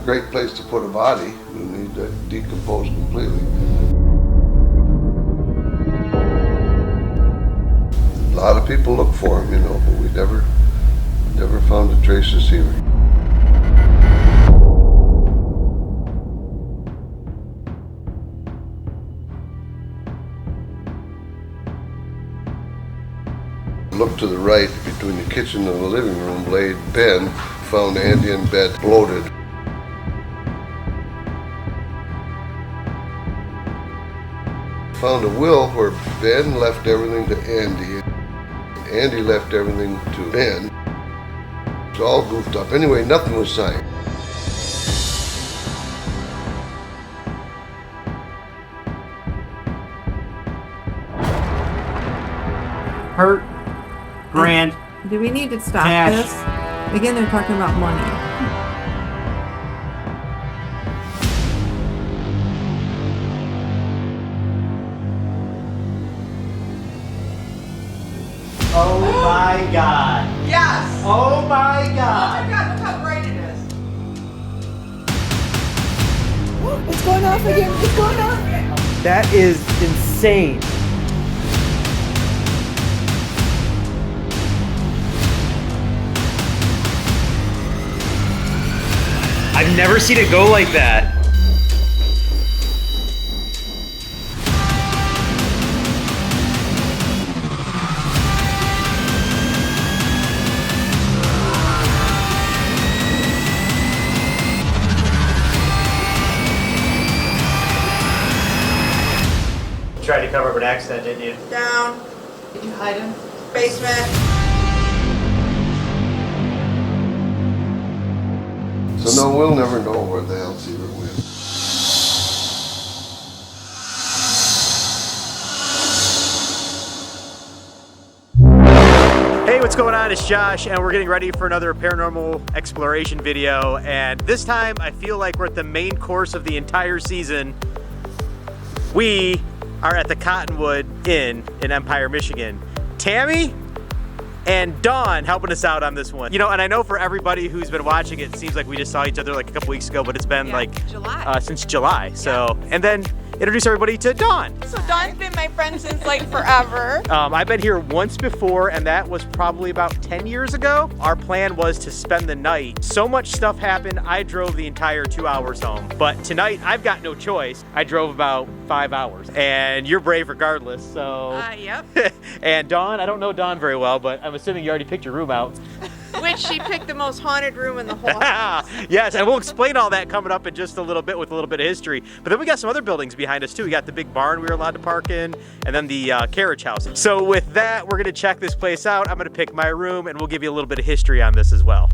great place to put a body. You need to decompose completely. A lot of people look for him, you know, but we never found a trace of Sievert. Looked to the right, between the kitchen and the living room, laid Ben. Found Andy in bed, bloated. Found a will where Ben left everything to Andy. Andy left everything to Ben. It's all goofed up. Anyway, nothing was signed. Hurt. Grand. Do we need to stop Cash. this? Again, they're talking about money. Oh my God. Yes! Oh my Oh God. my god, look how bright it is. It's going off again. It's going off. That is insane. I've never seen it go like that. Tried to cover up an accident, didn't you? Down. Did you hide him? Basement. So no, we'll never know where the hell Sievert went. Hey, what's going on? It's Josh, and we're getting ready for another paranormal exploration video. And this time, I feel like we're at the main course of the entire season. We are at the Cottonwood Inn in Empire, Michigan. Tammy and Dawn helping us out on this one. You know, and I know for everybody who's been watching it, it seems like we just saw each other like a couple weeks ago, but it's been July. since July. So, and then introduce everybody to Dawn. So Dawn's been my friend since like forever. I've been here once before, and that was probably about 10 years ago. Our plan was to spend the night. So much stuff happened, I drove the entire 2 hours home. But tonight, I've got no choice. I drove about 5 hours, and you're brave regardless, so. Yep. And Dawn, I don't know Dawn very well, but I'm assuming you already picked your room out. Which she picked the most haunted room in the whole house. Yes, and we'll explain all that coming up in just a little bit with a little bit of history. But then we got some other buildings behind us too. We got the big barn we were allowed to park in, and then the carriage house. So with that, we're gonna check this place out. I'm gonna pick my room, and we'll give you a little bit of history on this as well.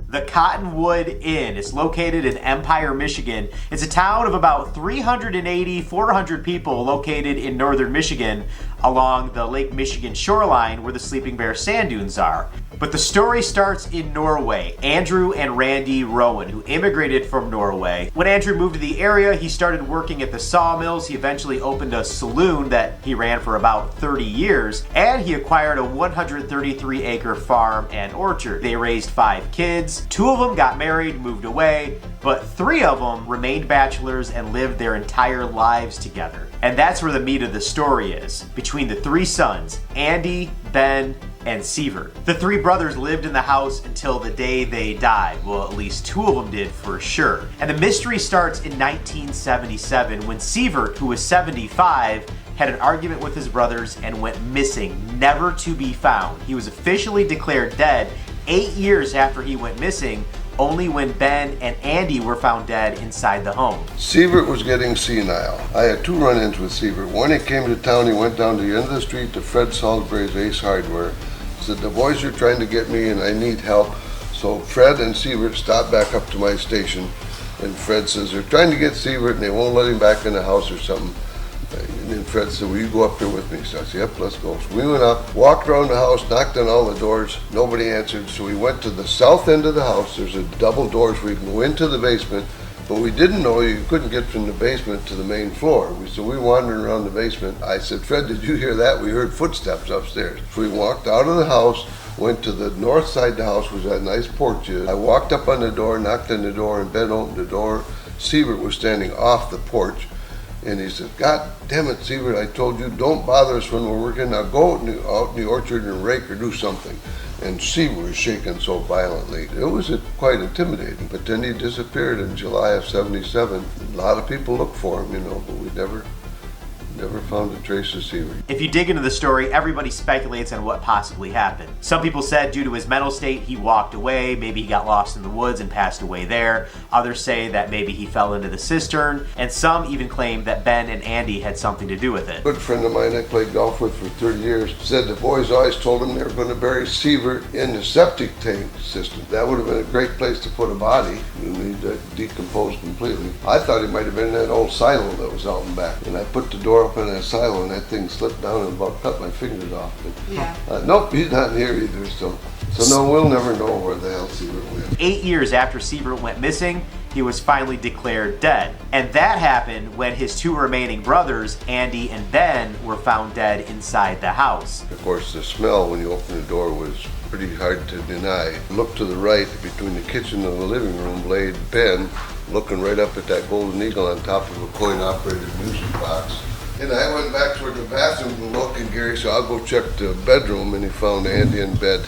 The Cottonwood Inn is located in Empire, Michigan. It's a town of about 400 people located in northern Michigan along the Lake Michigan shoreline where the Sleeping Bear sand dunes are. But the story starts in Norway. Andrew and Randy Rowan, who immigrated from Norway. When Andrew moved to the area, he started working at the sawmills. He eventually opened a saloon that he ran for about 30 years, and he acquired a 133-acre farm and orchard. They raised 5 kids. 2 of them got married, moved away, but 3 of them remained bachelors and lived their entire lives together. And that's where the meat of the story is, between the 3 sons, Andy, Ben, and Sievert. The 3 brothers lived in the house until the day they died. Well, at least 2 of them did for sure. And the mystery starts in 1977 when Sievert, who was 75, had an argument with his brothers and went missing, never to be found. He was officially declared dead 8 years after he went missing, only when Ben and Andy were found dead inside the home. Sievert was getting senile. I had 2 run-ins with Sievert. One, he came to town, he went down to the end of the street to Fred Salisbury's Ace Hardware. Said, the boys are trying to get me and I need help. So Fred and Sievert stopped back up to my station, and Fred says, they're trying to get Sievert and they won't let him back in the house or something. And then Fred said, will you go up there with me? So I said, yep, let's go. So we went up, walked around the house, knocked on all the doors, nobody answered. So we went to the south end of the house. There's a double doors where you can go into the basement, But we didn't know you couldn't get from the basement to the main floor. So we wandered around the basement. I said, Fred, did you hear that? We heard footsteps upstairs. So we walked out of the house, went to the north side of the house, which had nice porches. I walked up on the door, knocked on the door, and Ben opened the door. Siebert was standing off the porch. And he said, God damn it, Siebert, I told you, don't bother us when we're working. Now go out in the orchard and rake or do something. And Siebert was shaking so violently. It was quite intimidating. But then he disappeared in July of '77. A lot of people looked for him, you know, but we never found a trace of Siebert. If you dig into the story, everybody speculates on what possibly happened. Some people said due to his mental state, he walked away, maybe he got lost in the woods and passed away there. Others say that maybe he fell into the cistern, and some even claim that Ben and Andy had something to do with it. A good friend of mine I played golf with for 30 years said the boys always told him they were going to bury Siebert in the septic tank system. That would have been a great place to put a body. You need to decompose completely. I thought he might have been in that old silo that was out in back. And I put the door up in that silo and that thing slipped down and about cut my fingers off. But, Yeah. nope, he's not in here either. So no, we'll never know where the hell Siebert went. 8 years after Siebert went missing, he was finally declared dead. And that happened when his two remaining brothers, Andy and Ben, were found dead inside the house. Of course, the smell when you open the door was pretty hard to deny. Look to the right, between the kitchen and the living room, laid Ben, looking right up at that golden eagle on top of a coin-operated music box. And I went back toward the bathroom to look, and Gary said, I'll go check the bedroom, and he found Andy in bed,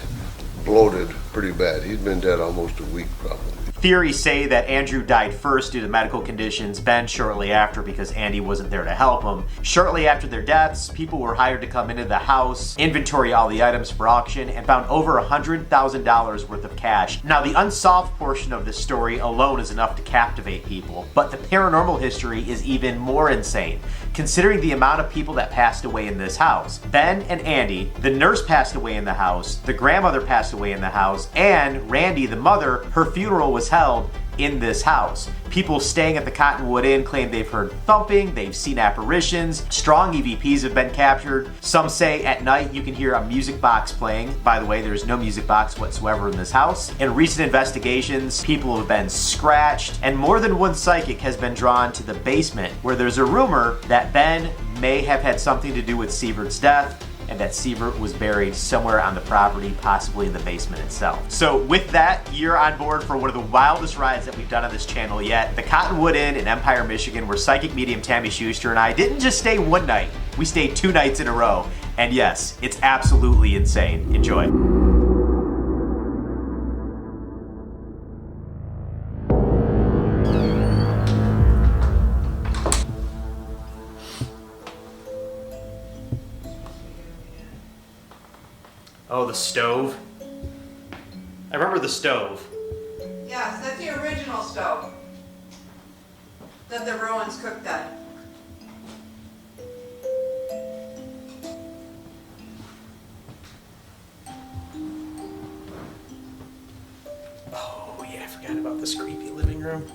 bloated pretty bad. He'd been dead almost a week, probably. Theories say that Andrew died first due to medical conditions, Ben shortly after because Andy wasn't there to help him. Shortly after their deaths, people were hired to come into the house, inventory all the items for auction, and found over $100,000 worth of cash. Now, the unsolved portion of this story alone is enough to captivate people, but the paranormal history is even more insane, considering the amount of people that passed away in this house. Ben and Andy, the nurse passed away in the house, the grandmother passed away in the house, and Randy, the mother, her funeral was held in this house. People staying at the Cottonwood Inn claim they've heard thumping, they've seen apparitions, strong EVPs have been captured. Some say at night you can hear a music box playing. By the way, there's no music box whatsoever in this house. In recent investigations, people have been scratched, and more than one psychic has been drawn to the basement, where there's a rumor that Ben may have had something to do with Siebert's death, and that Siebert was buried somewhere on the property, possibly in the basement itself. So with that, you're on board for one of the wildest rides that we've done on this channel yet. The Cottonwood Inn in Empire, Michigan, where psychic medium Tammy Schuster and I didn't just stay one night, we stayed 2 nights in a row. And yes, it's absolutely insane. Enjoy. Oh, the stove. I remember the stove. Yes, that's the original stove that the Rowans cooked on. Oh yeah, I forgot about this creepy living room.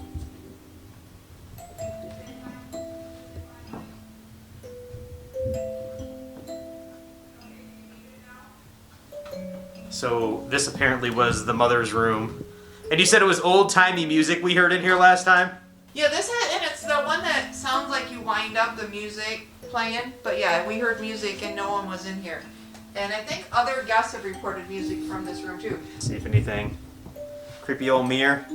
So this apparently was the mother's room. And you said it was old-timey music we heard in here last time? Yeah, and it's the one that sounds like you wind up the music playing. But yeah, we heard music and no one was in here. And I think other guests have reported music from this room too. See if anything. Creepy old mirror.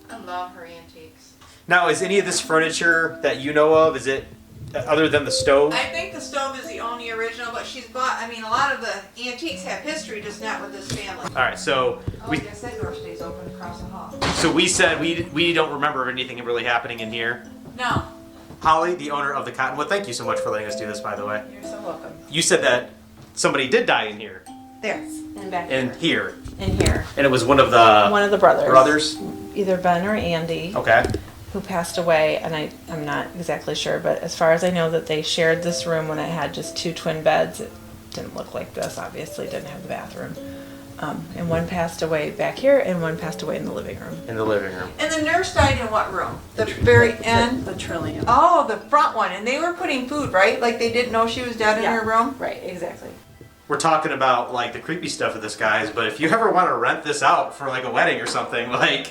I love her antiques. Now, is any of this furniture that you know of, is it other than the stove? I think the stove is the only original, but she's bought, I mean, a lot of the antiques have history, just not with this family. All right, so I guess that door stays open across the hall. So we said we don't remember anything really happening in here. No. Holly, the owner of the Cottonwood, thank you so much for letting us do this, by the way. You're so welcome. You said that somebody did die in here. There. And back In here. In here. And it was one of the brothers. Either Ben or Andy, Okay. who passed away, and I'm not exactly sure, but as far as I know that they shared this room when it had just 2 twin beds. It didn't look like this, obviously, didn't have the bathroom. And one passed away back here, and one passed away in the living room. In the living room. And the nurse died in what room? The very end? The Trillium. Oh, the front one. And they were putting food, right? Like they didn't know she was dead in Yeah. her room? Right, exactly. We're talking about like the creepy stuff of this, guys, but if you ever want to rent this out for like a wedding or something, like...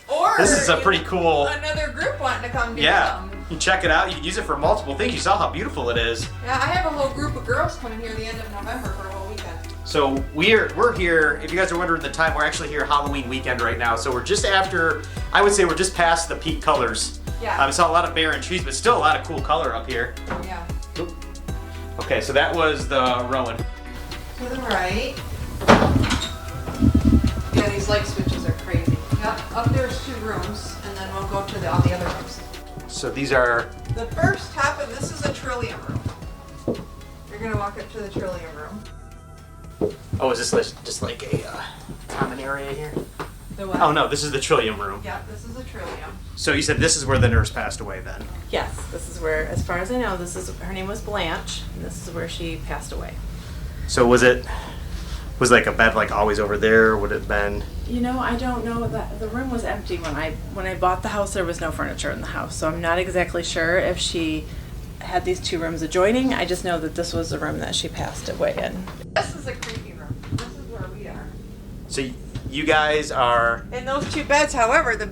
Or Or This is a pretty cool. another group wanting to come do Yeah, something. you can check it out. You can use it for multiple things. You saw how beautiful it is. Yeah, I have a whole group of girls coming here the end of November for a whole weekend. So we're here. If you guys are wondering the time, we're actually here Halloween weekend right now. So we're just after. I would say we're just past the peak colors. Yeah. I saw a lot of barren trees, but still a lot of cool color up here. Yeah. Oop. Okay, so that was the Rowan. To the right. Yeah, these light switches are crazy. Yep, up there's 2 rooms, and then we'll go to all the other rooms. So these are. The first half of this is a trillium room. You're gonna walk up to the trillium room. Oh, is this just like a common area here? The what? Oh no, this is the Trillium room. Yeah, this is a trillium. So you said this is where the nurse passed away then? Yes, this is where, as far as I know, her name was Blanche, and this is where she passed away. So was like a bed like always over there, or would it have been? You know, I don't know. That the room was empty when I bought the house. There was no furniture in the house, so I'm not exactly sure if she had these 2 rooms adjoining. I just know that this was the room that she passed away in. This is a creepy room. This is where we are. So you guys are. And those 2 beds, however, the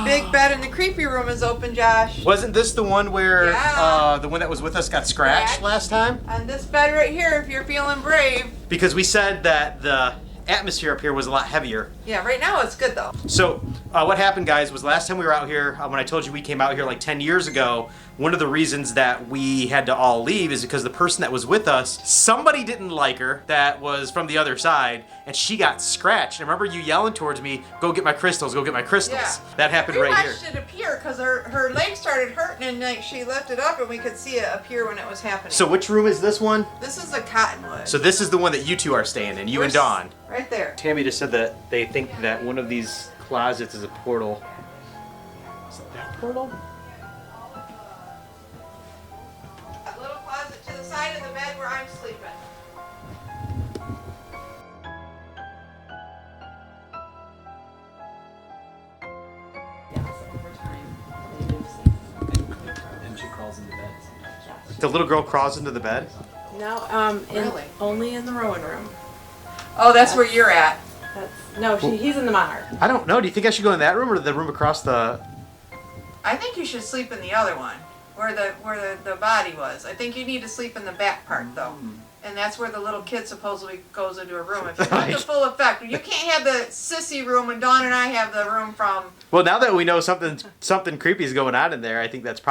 big bed in the creepy room is open, Josh. Wasn't this the one where Yeah. the one that was with us got scratched Scratched. last time? And this bed right here, if you're feeling brave. Because we said that the atmosphere up here was a lot heavier. Yeah, right now it's good though. So what happened, guys, was last time we were out here, when I told you we came out here like 10 years ago, one of the reasons that we had to all leave is because the person that was with us, somebody didn't like her that was from the other side, and she got scratched. And I remember you yelling towards me, go get my crystals, go get my crystals. Yeah. That happened We right here. watched it appear because her leg started hurting and like she lifted up and we could see it appear when it was happening. So which room is this one? This is a Cottonwood. So this is the one that you 2 are staying in, you and Dawn. Right there. Tammy just said that they think that one of these closets is a portal. Is it that portal? That little closet to the side of the bed where I'm sleeping. Yes, over time, they do see something. And she crawls into bed sometimes. The little girl crawls into the bed? No, Really? only in the Rowan room. Oh, that's where you're at. He's in the Monarch. I don't know. Do you think I should go in that room or the room across the... I think you should sleep in the other one, where the body was. I think you need to sleep in the back part though. And that's where the little kid supposedly goes into a room. If you want the full effect, you can't have the sissy room when Dawn and I have the room from. Well, now that we know something creepy is going on in there, I think that's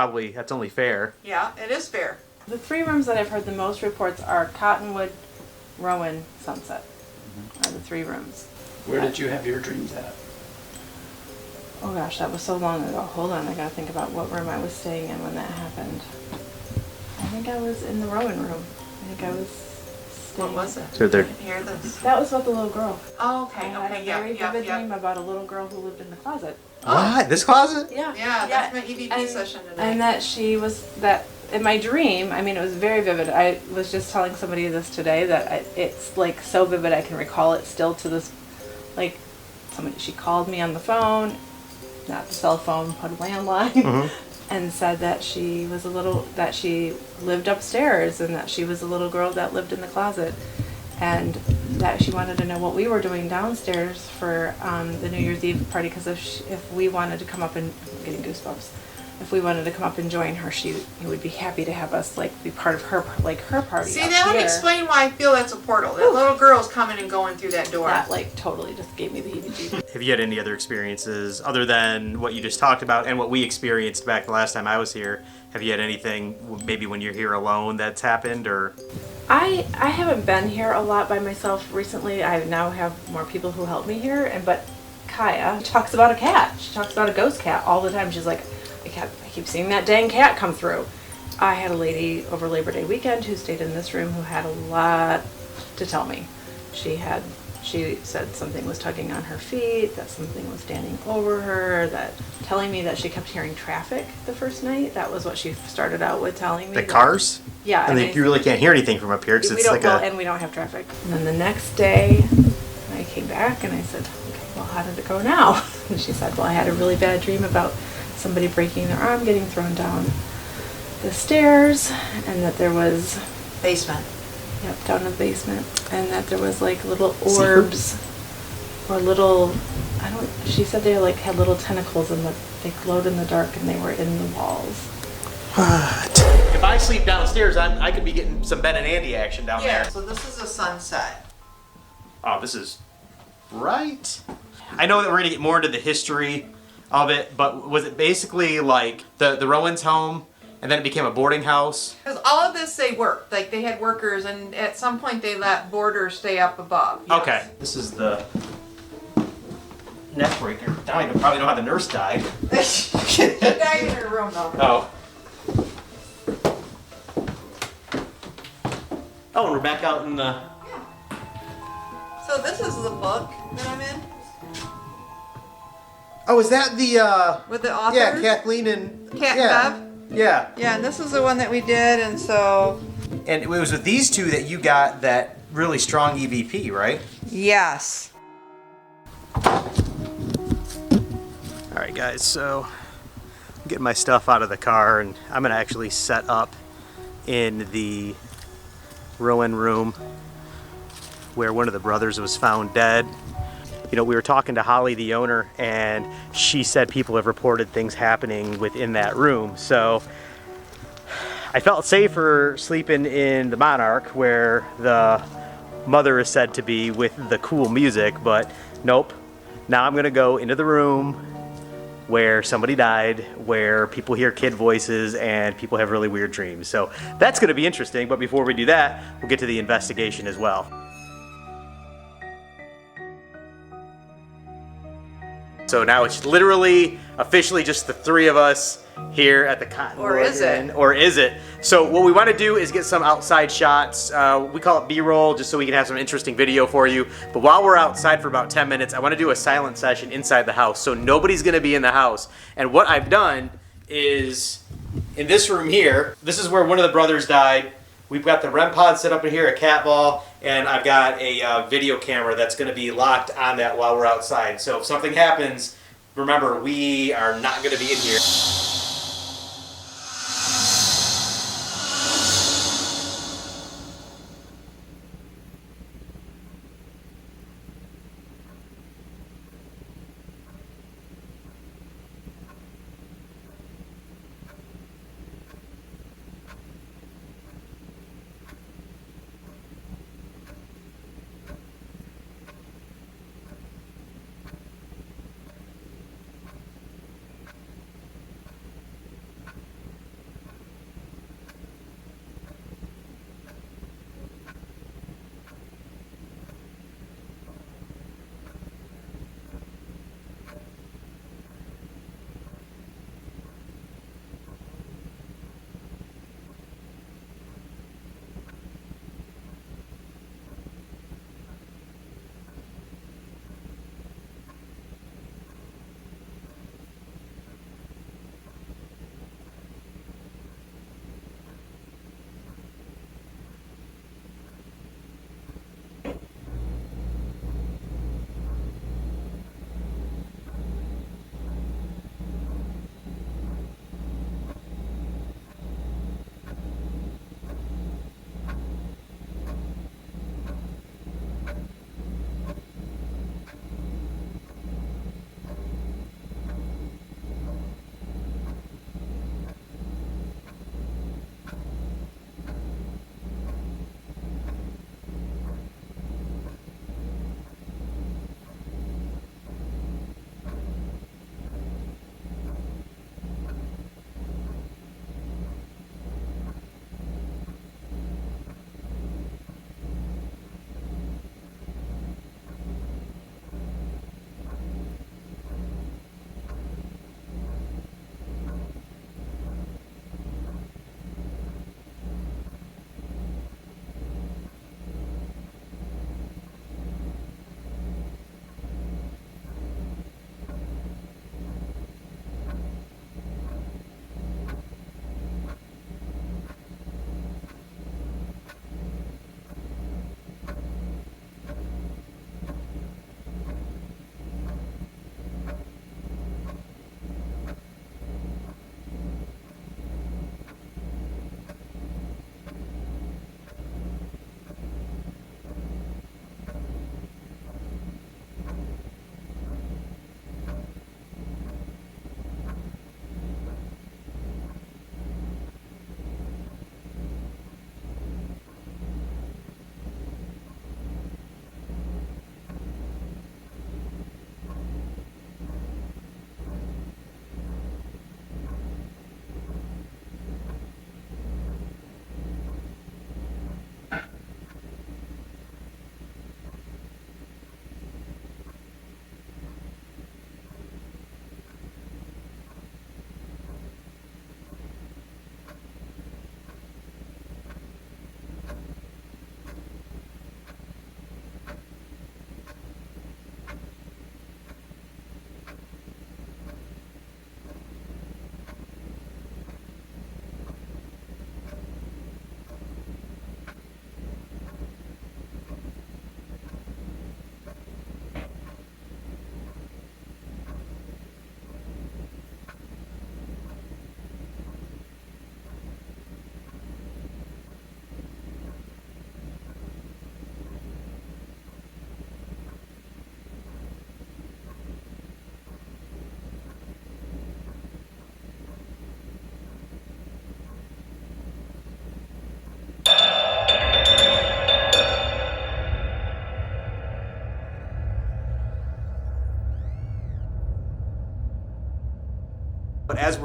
only fair. Yeah, it is fair. The 3 rooms that I've heard the most reports are Cottonwood, Rowan, Sunset. Are the 3 rooms. Where did you have your dreams at? Oh gosh, that was so long ago. Hold on, I gotta think about what room I was staying in when that happened. I think I was in the Rowan room. I think I was staying. What was it? So they're... I didn't hear this. That was about the little girl. Oh, I okay, had okay, a yeah, very yeah, vivid yeah. dream about a little girl who lived in the closet. What? This closet? Yeah. Yeah, that's my EVP session tonight. And that she was in my dream. I mean, it was very vivid. I was just telling somebody this today that it's like so vivid. I can recall it still to this. Like, she called me on the phone, not the cell phone, but a landline, and said that she lived upstairs and that she was a little girl that lived in the closet, and that she wanted to know what we were doing downstairs for the New Year's Eve party, because if we wanted to come up and I'm getting goosebumps. If we wanted to come up and join her, she would be happy to have us be part of her party. See, up that would here. explain why I feel that's a portal. That little girl's coming and going through that door. That totally just gave me the heebie-jeebies. Have you had any other experiences other than what you just talked about and what we experienced back the last time I was here? Have you had anything maybe when you're here alone that's happened, or? I haven't been here a lot by myself recently. I now have more people who help me here, but Kaya talks about a cat. She talks about a ghost cat all the time. She's like, I keep seeing that dang cat come through. I had a lady over Labor Day weekend who stayed in this room who had a lot to tell me. She said something was tugging on her feet, that something was standing over her, that telling me that she kept hearing traffic the first night. That was what she started out with telling me. The cars? Yeah. And you really can't hear anything from up here because it's and we don't have traffic. And then the next day, I came back and I said, okay, well, how did it go now? And she said, well, I had a really bad dream about somebody breaking their arm, getting thrown down the stairs, and that there was Basement. down in the basement, and that there was little orbs or little I don't. She said they like had little tentacles and they glowed in the dark and they were in the walls. If I sleep downstairs, I could be getting some Ben and Andy action down Yeah, there. so this is a sunset. Oh, this is right. I know that we're gonna get more into the history of it, but was it basically like the Rowans' home, and then it became a boarding house? Because all of this they worked, like they had workers, and at some point they let boarders stay up above. Yes. Okay. This is the neck breaker. I don't even probably know how the nurse died. She died in her room though. Oh. Oh, and we're back out in the. So this is the book that I'm in Oh, is that the with the authors. Yeah, Kathleen and Kat and Bev. Yeah. Yeah, and this is the one that we did, and so And it was with these two that you got that really strong EVP, right? yes. All right, guys, so I'm getting my stuff out of the car, and I'm gonna actually set up in the Rowan room where one of the brothers was found dead. You know, we were talking to Holly, the owner, and she said people have reported things happening within that room. So I felt safer sleeping in the Monarch where the mother is said to be with the cool music, but nope. Now I'm gonna go into the room where somebody died, where people hear kid voices and people have really weird dreams. So that's gonna be interesting, but before we do that, we'll get to the investigation as well. So now it's literally, officially just the three of us here at the Cottonwood Or is it? Inn. Or is it? So what we want to do is get some outside shots. We call it B-roll, just so we can have some interesting video for you. But while we're outside for about 10 minutes, I want to do a silent session inside the house. So nobody's going to be in the house. And what I've done is, in this room here, this is where one of the brothers died. We've got the Rem Pod set up in here, a cat ball, and I've got a video camera that's going to be locked on that while we're outside. So if something happens, remember, we are not going to be in here.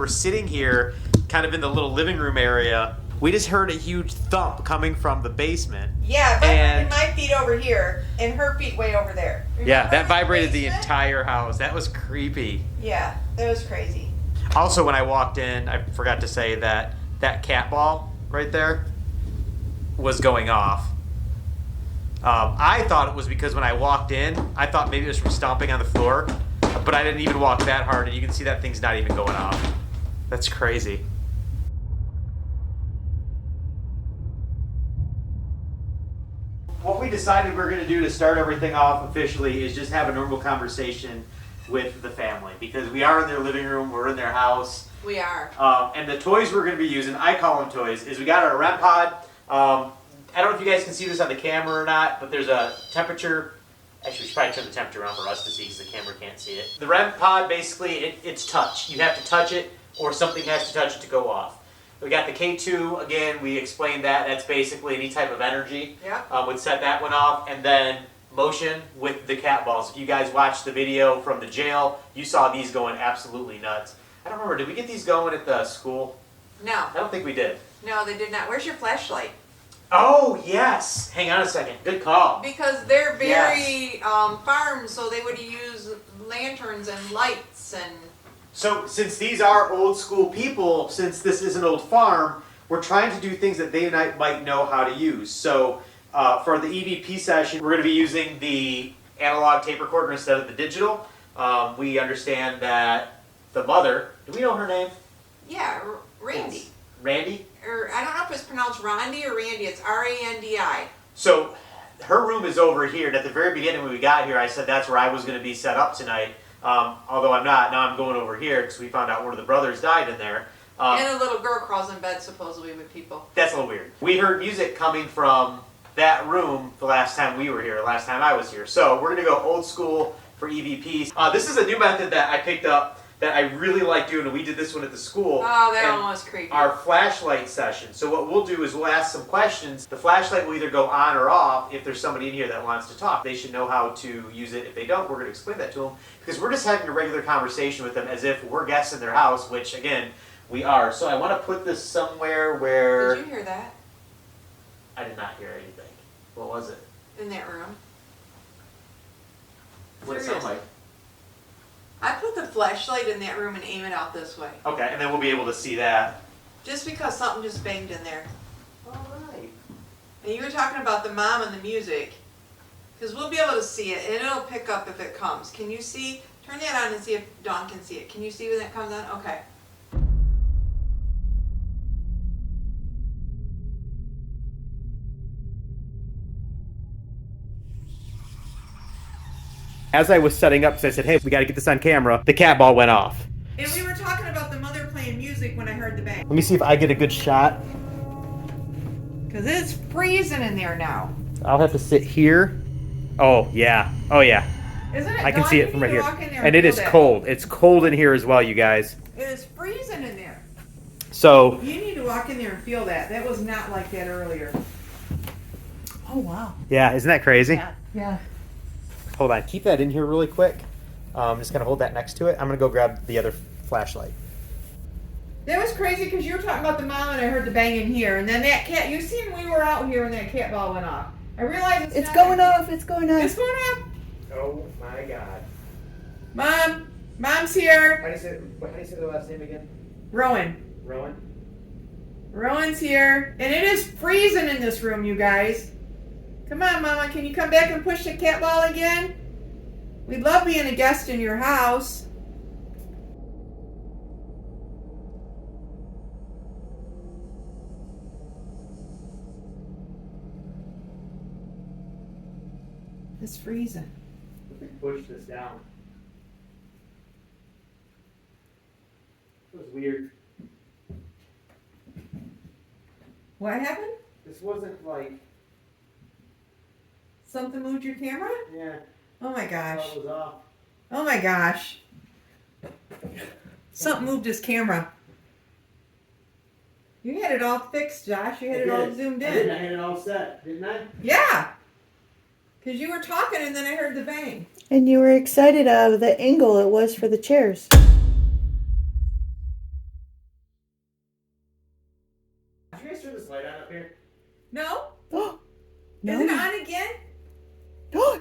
we're sitting here, kind of in the little living room area, we just heard a huge thump coming from the basement. Yeah, And- my feet over here and her feet way over there. Yeah, Remember that in vibrated the basement? entire house. That was creepy. Yeah, that was crazy. Also, when I walked in, I forgot to say that that cat ball right there was going off. I thought it was because when I walked in, I thought maybe it was from stomping on the floor, but I didn't even walk that hard, and you can see that thing's not even going off. That's crazy. What we decided we're going to do to start everything off officially is just have a normal conversation with the family, because we are in their living room, we're in their house. We are. And the toys we're going to be using, I call them toys, is we got our Rem Pod. I don't know if you guys can see this on the camera or not, but there's a temperature. Actually, we should probably turn the temperature on for us to see because the camera can't see it. The Rem Pod, basically, it's touch. You have to touch it or something has to touch it to go off. We got the K2, again, we explained that. That's basically any type of energy would set that one off. And then motion with the cat balls. If you guys watched the video from the jail, you saw these going absolutely nuts. I don't remember, did we get these going at the school? No. I don't think we did. No, they did not. Where's your flashlight? Oh, yes. Hang on a second. Good call. Because they're very farm, so they would use lanterns and lights and... So since these are old school people, since this is an old farm, we're trying to do things that they might know how to use. So for the EVP session, we're going to be using the analog tape recorder instead of the digital. We understand that the mother, do we know her name? Yeah, Randy. Yes. Randy? Or I don't know if it's pronounced Rondi or Randy. It's R-A-N-D-I. So her room is over here. And at the very beginning when we got here, I said that's where I was going to be set up tonight. Although I'm not. Now I'm going over here because we found out one of the brothers died in there. And a little girl crawls in bed supposedly with people. That's a little weird. We heard music coming from that room the last time we were here, last time I was here. So we're going to go old school for EVPs. This is a new method that I picked up that I really like doing, and we did this one at the school. Oh, that one was creepy. Our flashlight session. So what we'll do is we'll ask some questions. The flashlight will either go on or off if there's somebody in here that wants to talk. They should know how to use it. If they don't, we're going to explain that to them, because we're just having a regular conversation with them as if we're guests in their house, which, again, we are. So I want to put this somewhere where... Did you hear that? I did not hear anything. What was it? In that room. What did it sound like? I put the flashlight in that room and aim it out this way. Okay, and then we'll be able to see that. Just because something just banged in there. All right. And you were talking about the mom and the music. Because we'll be able to see it, and it'll pick up if it comes. Can you see? Turn that on and see if Dawn can see it. Can you see when that comes on? Okay. As I was setting up, because I said, hey, we got to get this on camera, the cat ball went off. And we were talking about the mother playing music when I heard the bang. Let me see if I get a good shot. Because it's freezing in there now. I'll have to sit here. Oh, yeah. Oh, yeah. Isn't it? I can Dawn, see you it from need right to here. walk in there And it feel is that. cold. It's cold in here as well, you guys. It is freezing in there. So, You need to walk in there and feel that. That was not like that earlier. Oh, wow. yeah, isn't that crazy? Yeah. Hold on. Keep that in here really quick. I'm just going to hold that next to it. I'm going to go grab the other flashlight. That was crazy because you were talking about the mom and I heard the bang in here. And then that cat, you seen we were out here when that cat ball went off. I realized It's not going that- off. It's going off. It's going off. Oh, my God. Mom. Mom's here. How do you say the last name again? Rowan. Rowan? Rowan's here. And it is freezing in this room, you guys. Come on, Mama. Can you come back and push the cat ball again? We'd love being a guest in your house. It's freezing. Push this down. It was weird. What happened? This wasn't like, Something moved your camera? yeah, Oh my gosh. it was off. Oh my gosh. Something moved his camera. You had it all fixed, Josh. You had it all zoomed I had in. it all set, didn't I? Yeah. Because you were talking and then I heard the bang. And you were excited the angle it was for the chairs. Yeah, I was. It was weird. What did it sound like? What happened? This wasn't like. Something moved your camera? Yeah. Because you were talking and then I heard the bang. And you were excited of the angle it was for the chairs. you guys turn this light on up here? No? No. Is it on again?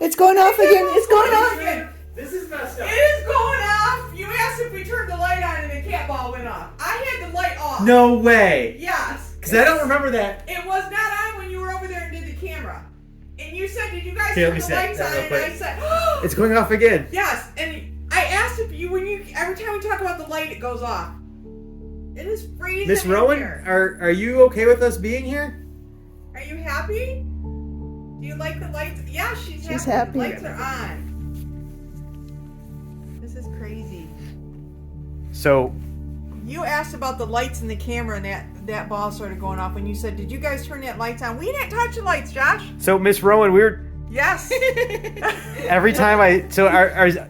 It's going off again. It's going off. again. This is messed up. It is going off. You asked if we turned the light on and the cat ball went off. I had the light off. No way. Yes. Because I don't remember that. It was not on when you were over there and did the camera. And you said, did you guys Here, turn let the me see. lights No, on? no, And but- I said, oh, It's going off again. yes. And I asked if you, every time we talk about the light, it goes off. It is freezing Miss in Rowan, here. are you okay with us being here? Are you happy? Do you like the lights? Yeah, she's happy. happy. The lights are on. This is crazy. So, You asked about the lights in the camera and that ball started going off when you said, did you guys turn that lights on? We didn't touch the lights, Josh. Miss Rowan, Yes. every time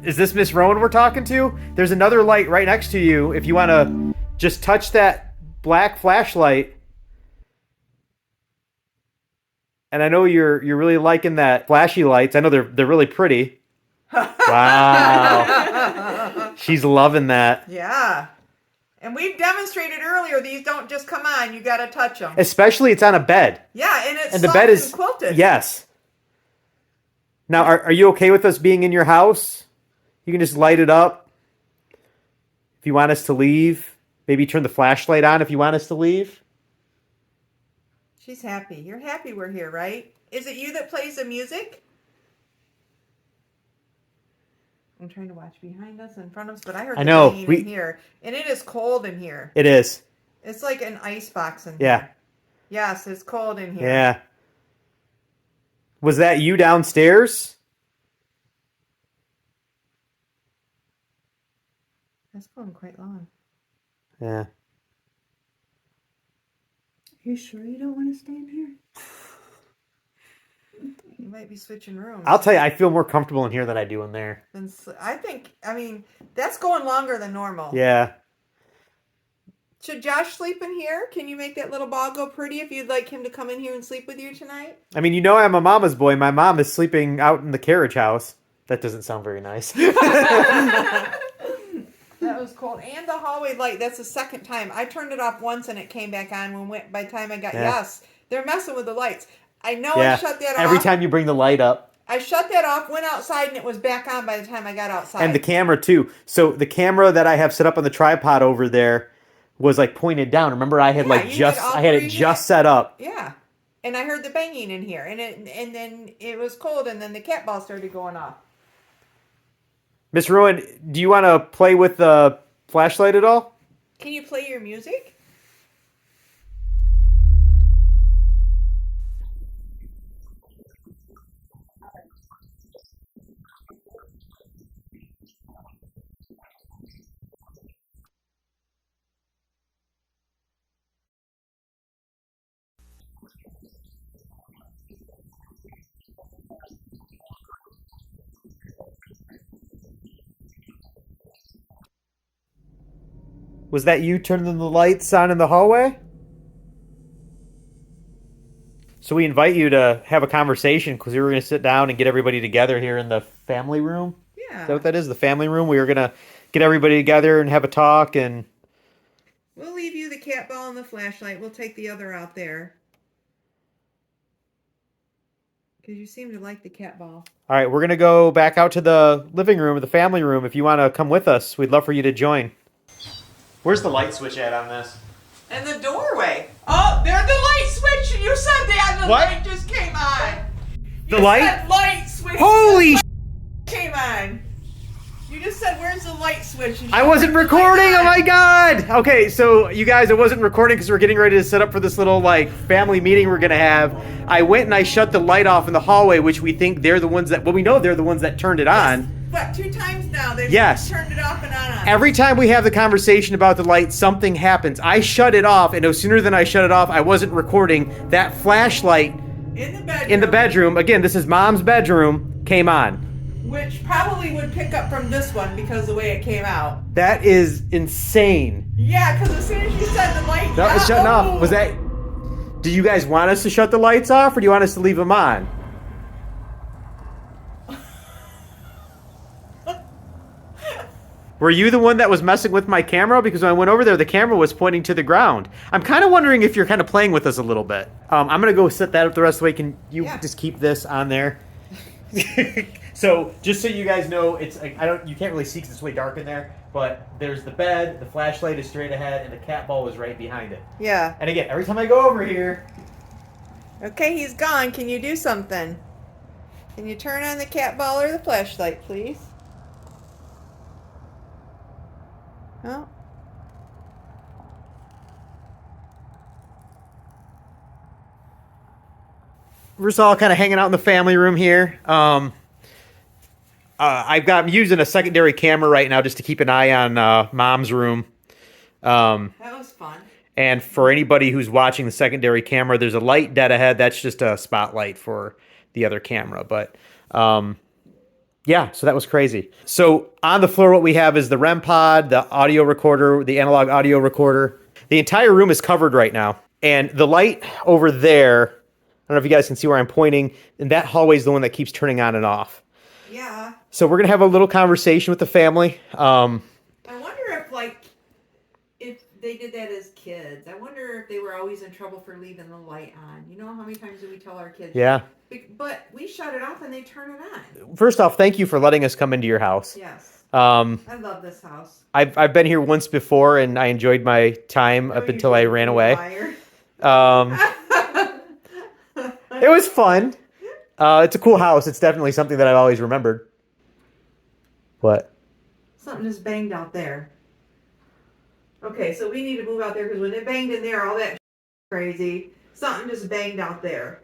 is this Miss Rowan we're talking to? There's another light right next to you. If you want to just touch that black flashlight. And I know you're really liking that flashy lights. I know they're really pretty. Wow. She's loving that. Yeah. And we've demonstrated earlier, these don't just come on. You got to touch them. Especially it's on a bed. Yeah, and it's And the soft bed is and quilted. Yes. Now, are you okay with us being in your house? You can just light it up. If you want us to leave, maybe turn the flashlight on if you want us to leave. She's happy. You're happy we're here, right? Is it you that plays the music? I'm trying to watch behind us, in front of us, but I heard the banging in here. And it is cold in here. It is. It's like an ice box in Yeah. here. Yes, it's cold in here. Yeah. Was that you downstairs? That's going quite long. Yeah. You sure you don't want to stay in here? You might be switching rooms. I'll tell you, I feel more comfortable in here than I do in there. I mean, that's going longer than normal. Yeah. Should Josh sleep in here? Can you make that little ball go pretty if you'd like him to come in here and sleep with you tonight? I mean, I'm a mama's boy. My mom is sleeping out in the carriage house. That doesn't sound very nice. That was cold. And the hallway light, that's the second time. I turned it off once and it came back on by the time I got, yes, they're messing with the lights. I know I shut that off. Every time you bring the light up. I shut that off, went outside, and it was back on by the time I got outside. And the camera, too. So the camera that I have set up on the tripod over there was like pointed down. Remember, I had it just set up. Yeah. And I heard the banging in here. And then it was cold, and then the cat ball started going off. Miss Rowan, do you want to play with the flashlight at all? Can you play your music? Was that you turning the lights on in the hallway? So we invite you to have a conversation because we were going to sit down and get everybody together here in the family room. Yeah. Is that what that is? The family room? We were going to get everybody together and have a talk and... We'll leave you the cat ball and the flashlight. We'll take the other out there. Because you seem to like the cat ball. All right, we're going to go back out to the living room or the family room. If you want to come with us, we'd love for you to join. Where's the light switch at on this? In the doorway. Oh, there's the light switch. You said that. The What? light just came on. The You light? said light switch. Holy came on. You just said, where's the light switch? I wasn't recording. Oh my god. Okay, so you guys, I wasn't recording because we're getting ready to set up for this little like family meeting we're gonna have. I went and I shut the light off in the hallway, which we think they're the ones that. Well, we know they're the ones that turned it on. What, 2 times now? They've Yes. turned it off and on. Every time we have the conversation about the light, something happens. I shut it off, and no sooner than I shut it off, I wasn't recording. That flashlight In the bedroom. Again, this is Mom's bedroom. Came on. Which probably would pick up from this one because the way it came out. That is insane. Yeah, because as soon as you said the light... No, it's shutting off. Was that... Do you guys want us to shut the lights off, or do you want us to leave them on? Were you the one that was messing with my camera? Because when I went over there, the camera was pointing to the ground. I'm kind of wondering if you're kind of playing with us a little bit. I'm gonna go set that up the rest of the way. Can you just keep this on there? So just so you guys know, it's you can't really see because it's way dark in there. But there's the bed, the flashlight is straight ahead, and the cat ball is right behind it. Yeah. And again, every time I go over here, Okay, he's gone. Can you do something? Can you turn on the cat ball or the flashlight, please? Oh. we're just all kind of hanging out in the family room here. I'm using a secondary camera right now just to keep an eye on Mom's room. That was fun. And for anybody who's watching the secondary camera, there's a light dead ahead. That's just a spotlight for the other camera. But yeah, so that was crazy. So on the floor, what we have is the Rem Pod, the audio recorder, the analog audio recorder. The entire room is covered right now. And the light over there, I don't know if you guys can see where I'm pointing, and that hallway is the one that keeps turning on and off. Yeah. So we're going to have a little conversation with the family. I wonder if they did that as kids. I wonder if they were always in trouble for leaving the light on. You know how many times do we tell our kids? Yeah. But we shut it off and they turn it on. First off, thank you for letting us come into your house. Yes. I love this house. I've been here once before and I enjoyed my time up until I ran away. It was fun. It's a cool house. It's definitely something that I've always remembered. What? Something just banged out there. Okay, so we need to move out there because when it banged in there, all that crazy. Something just banged out there.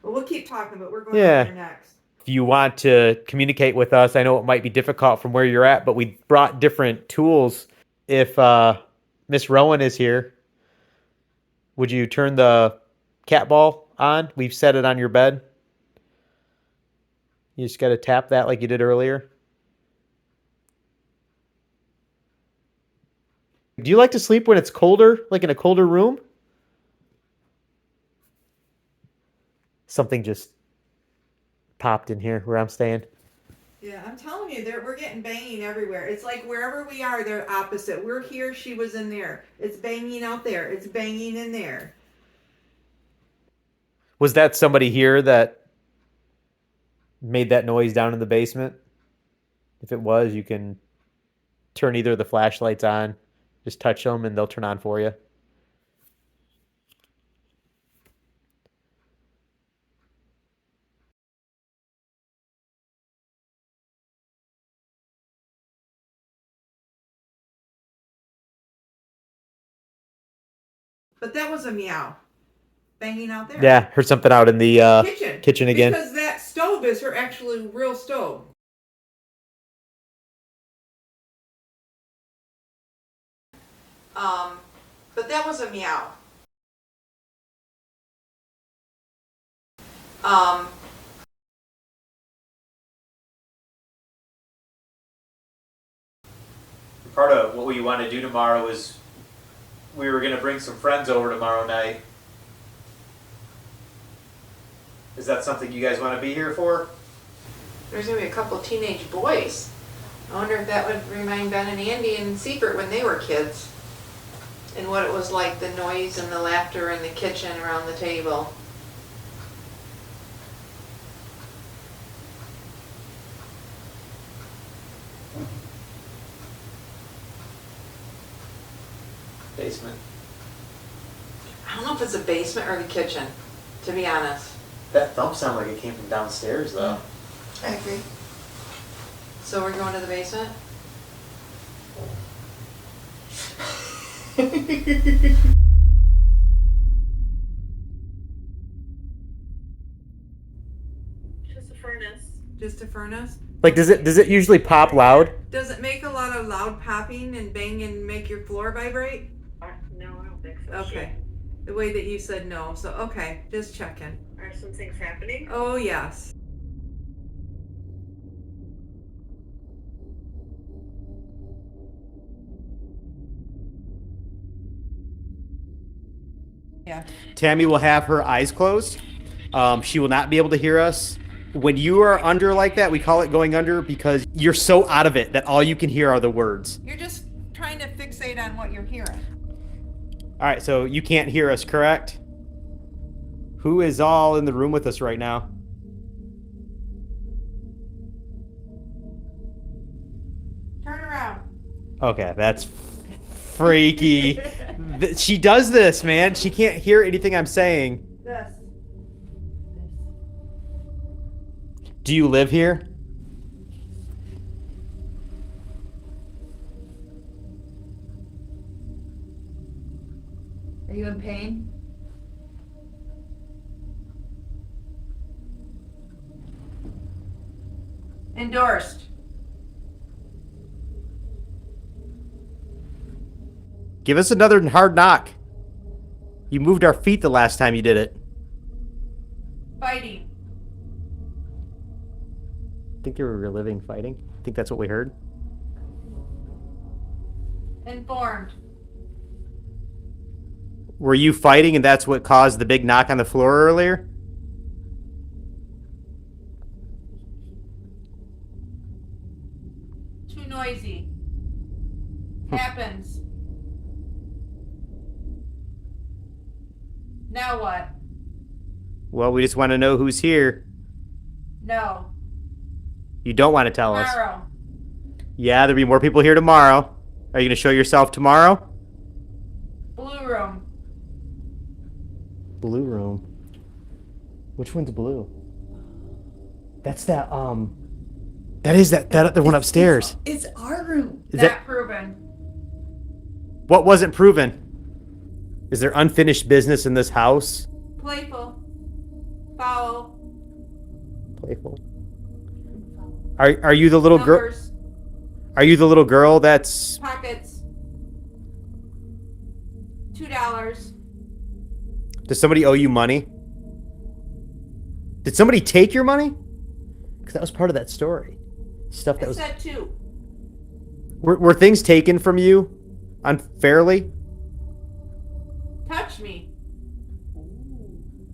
Well, we'll keep talking, but we're going out there next. If you want to communicate with us, I know it might be difficult from where you're at, but we brought different tools. If Miss Rowan is here, would you turn the cat ball on? We've set it on your bed. You just got to tap that like you did earlier. Do you like to sleep when it's colder, like in a colder room? Something just popped in here where I'm staying. Yeah, I'm telling you, we're getting banging everywhere. It's like wherever we are, they're opposite. We're here, she was in there. It's banging out there. It's banging in there. Was that somebody here that made that noise down in the basement? If it was, you can turn either of the flashlights on. Just touch them and they'll turn on for you. But that was a meow. Banging out there. Yeah, heard something out in the kitchen again. Because that stove is her actually real stove. But that was a meow. Part of what we want to do tomorrow is we were going to bring some friends over tomorrow night. Is that something you guys want to be here for? There's gonna be a couple teenage boys. I wonder if that would remind Ben and Andy and Seibert when they were kids. And what it was like, the noise and the laughter in the kitchen around the table. Basement. I don't know if it's a basement or the kitchen, to be honest. That thump sounded like it came from downstairs, though. I agree. So we're going to the basement? Just a furnace. Just a furnace? Like, does it usually pop loud? Does it make a lot of loud popping and bang and make your floor vibrate? No, I don't think so. Okay. The way that you said no. So, okay. Just checking. Are some things happening? Oh, yes. Yeah. Tammy will have her eyes closed. She will not be able to hear us When you are under like that, we call it going under because you're so out of it that all you can hear are the words. You're just trying to fixate on what you're hearing. All right, so you can't hear us, correct? Who is all in the room with us right now? Turn around. Okay, that's freaky. She does this, man. She can't hear anything I'm saying. This. Do you live here? Are you in pain? Endorsed. Give us another hard knock. You moved our feet the last time you did it. Fighting. I think you were reliving fighting. I think that's what we heard. Informed. Were you fighting and that's what caused the big knock on the floor earlier? Too noisy. Happens. Now what? Well, we just want to know who's here. No. You don't want to tell us. Tomorrow. Yeah, there'll be more people here tomorrow. Are you going to show yourself tomorrow? Blue room. Blue room. Which one's blue? That's that, that is that other one upstairs. It's our room. Is Not that- proven. What wasn't proven? Is there unfinished business in this house? Playful. Foul. Playful. Are you the little girl? Numbers. Are you the little girl that's... Pockets. $2. Does somebody owe you money? Did somebody take your money? Because that was part of that story. Stuff that I was... said 2. Were things taken from you unfairly? Touch me.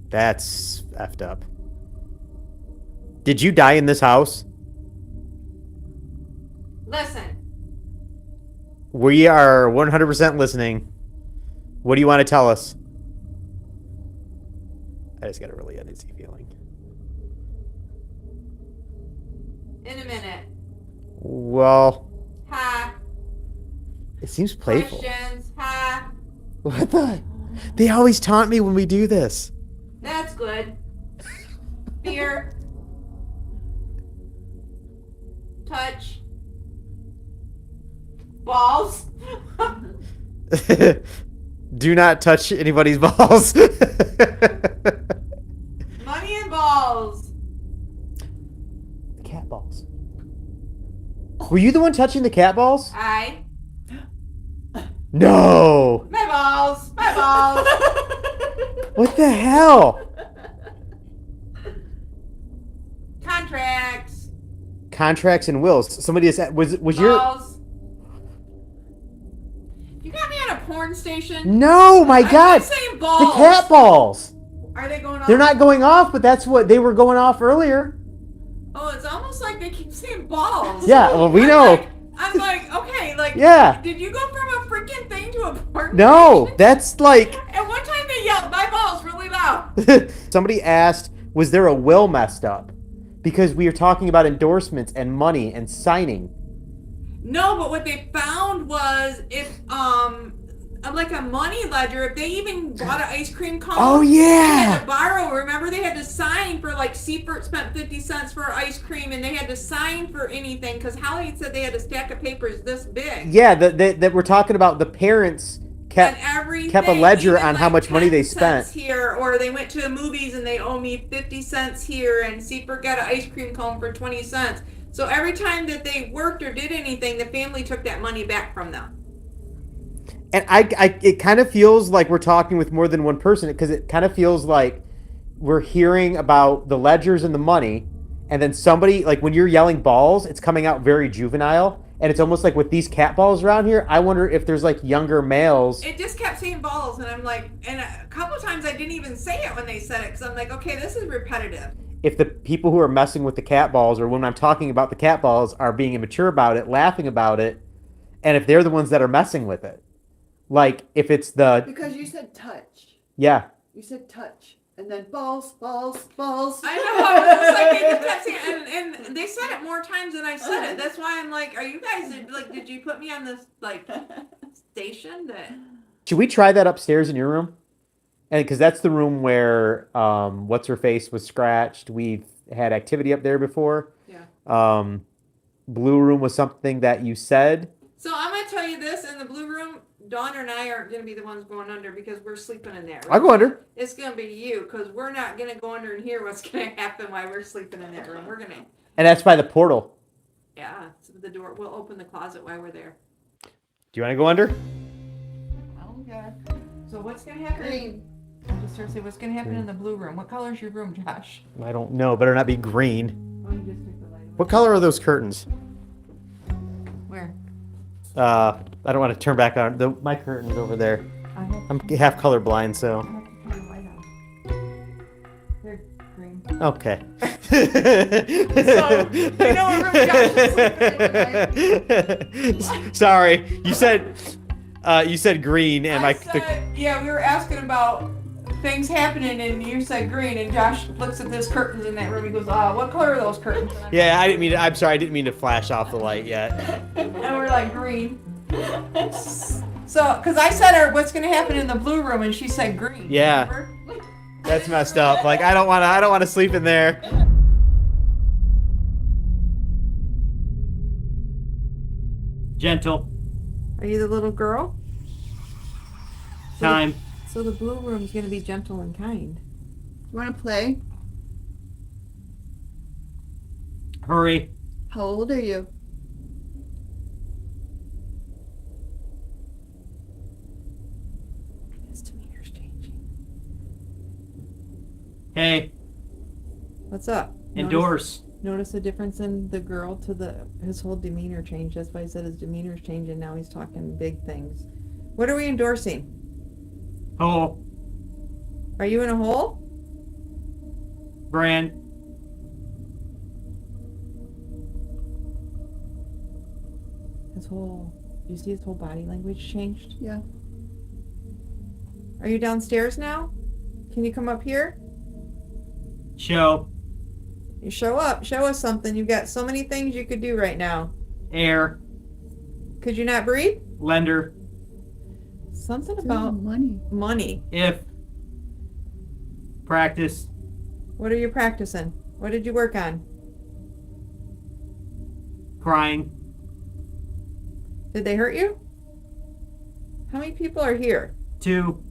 That's effed up. Did you die in this house? Listen. We are 100% listening. What do you want to tell us? I just got a really uneasy feeling. In a minute. Well, Ha. it seems playful. Questions. Ha. What the? They always taunt me when we do this. That's good. Fear. Touch. Balls. Do not touch anybody's balls. Money and balls. Cat balls. Were you the one touching the cat balls? I. No. My balls. My balls. What the hell? Contracts. Contracts and wills. Somebody was your... Balls. You got me on a porn station? No, my I'm God. not saying The balls. cat balls. Are they going off? They're not going off, but that's what they were going off earlier. Oh, it's almost like they keep saying balls. Yeah, well, we know. I'm like, okay, like, Yeah. Did you go from a freaking thing to a porn No, station? that's like... At one time they yelled, my balls really loud. Somebody asked, was there a will messed up? Because we are talking about endorsements and money and signing. No, but what they found was if, like a money ledger, if they even bought an ice cream cone. Oh, They had yeah. to borrow. Remember, they had to sign for, like, Seifert spent 50 cents for ice cream, and they had to sign for anything, because Holly said they had a stack of papers this big. Yeah, that we're talking about the parents kept... And everything, kept a ledger even on how like much money 10 they cents spent. here, or they went to the movies and they owe me 50 cents here, and Seifert got an ice cream cone for 20 cents. So every time that they worked or did anything, the family took that money back from them. And it kind of feels like we're talking with more than one person, because it kind of feels like we're hearing about the ledgers and the money, and then somebody, like when you're yelling balls, it's coming out very juvenile, and it's almost like with these cat balls around here, I wonder if there's like younger males. It just kept saying balls, and I'm like, and a couple times I didn't even say it when they said it, because I'm like, okay, this is repetitive. if the people who are messing with the cat balls, or when I'm talking about the cat balls, are being immature about it, laughing about it, and if they're the ones that are messing with it. Like, if it's the... Because you said touch. Yeah. You said touch. And then balls, balls, balls. I know. I was just like, they kept saying, and they said it more times than I said it. That's why I'm like, are you guys, like, did you put me on this, like, station that... Should we try that upstairs in your room? And because that's the room where what's her face was scratched. We've had activity up there before. Yeah. Blue room was something that you said. So I'm gonna tell you this: in the blue room, Dawn and I aren't gonna be the ones going under because we're sleeping in there. Right? I'll go under. It's gonna be you because we're not gonna go under and hear what's gonna happen while we're sleeping in that room. We're gonna. And that's by the portal. Yeah, so the door. We'll open the closet while we're there. Do you want to go under? Okay. So what's gonna happen? Green. I just started to say what's gonna happen in the blue room. What color is your room, Josh? I don't know. Better not be green. Oh, you just took the light away. What color are those curtains? Where? I don't want to turn back on. My curtain's over there. I'm half colorblind, so. I have to turn the light on. They're green. Okay. So, we know what room Josh is sleeping in. Sorry, you said green, and I said, yeah, we were asking about things happening, and you said green, and Josh looks at this curtains in that room. He goes, what color are those curtains? yeah, I didn't mean to. I'm sorry, I didn't mean to flash off the light yet. And we're like, green. So, because I said her, what's going to happen in the blue room, and she said green. Yeah. Remember? That's messed up. Like, I don't want to sleep in there. Gentle. Are you the little girl? Time. So the blue room's going to be gentle and kind. You want to play? Hurry. How old are you? His demeanor's changing. Hey, What's up? endorse. Notice the difference in the girl to his whole demeanor changed. That's why I said his demeanor's changing. Now he's talking big things. What are we endorsing? Oh, Are you in a hole? brand. His whole, you see his whole body language changed? Yeah. Are you downstairs now? Can you come up here? Show. You show up. Show us something. You've got so many things you could do right now. Air. Could you not breathe? Lender. Something Oh, about money. money. If. Practice. What are you practicing? What did you work on? Crying. Did they hurt you? How many people are here? 2.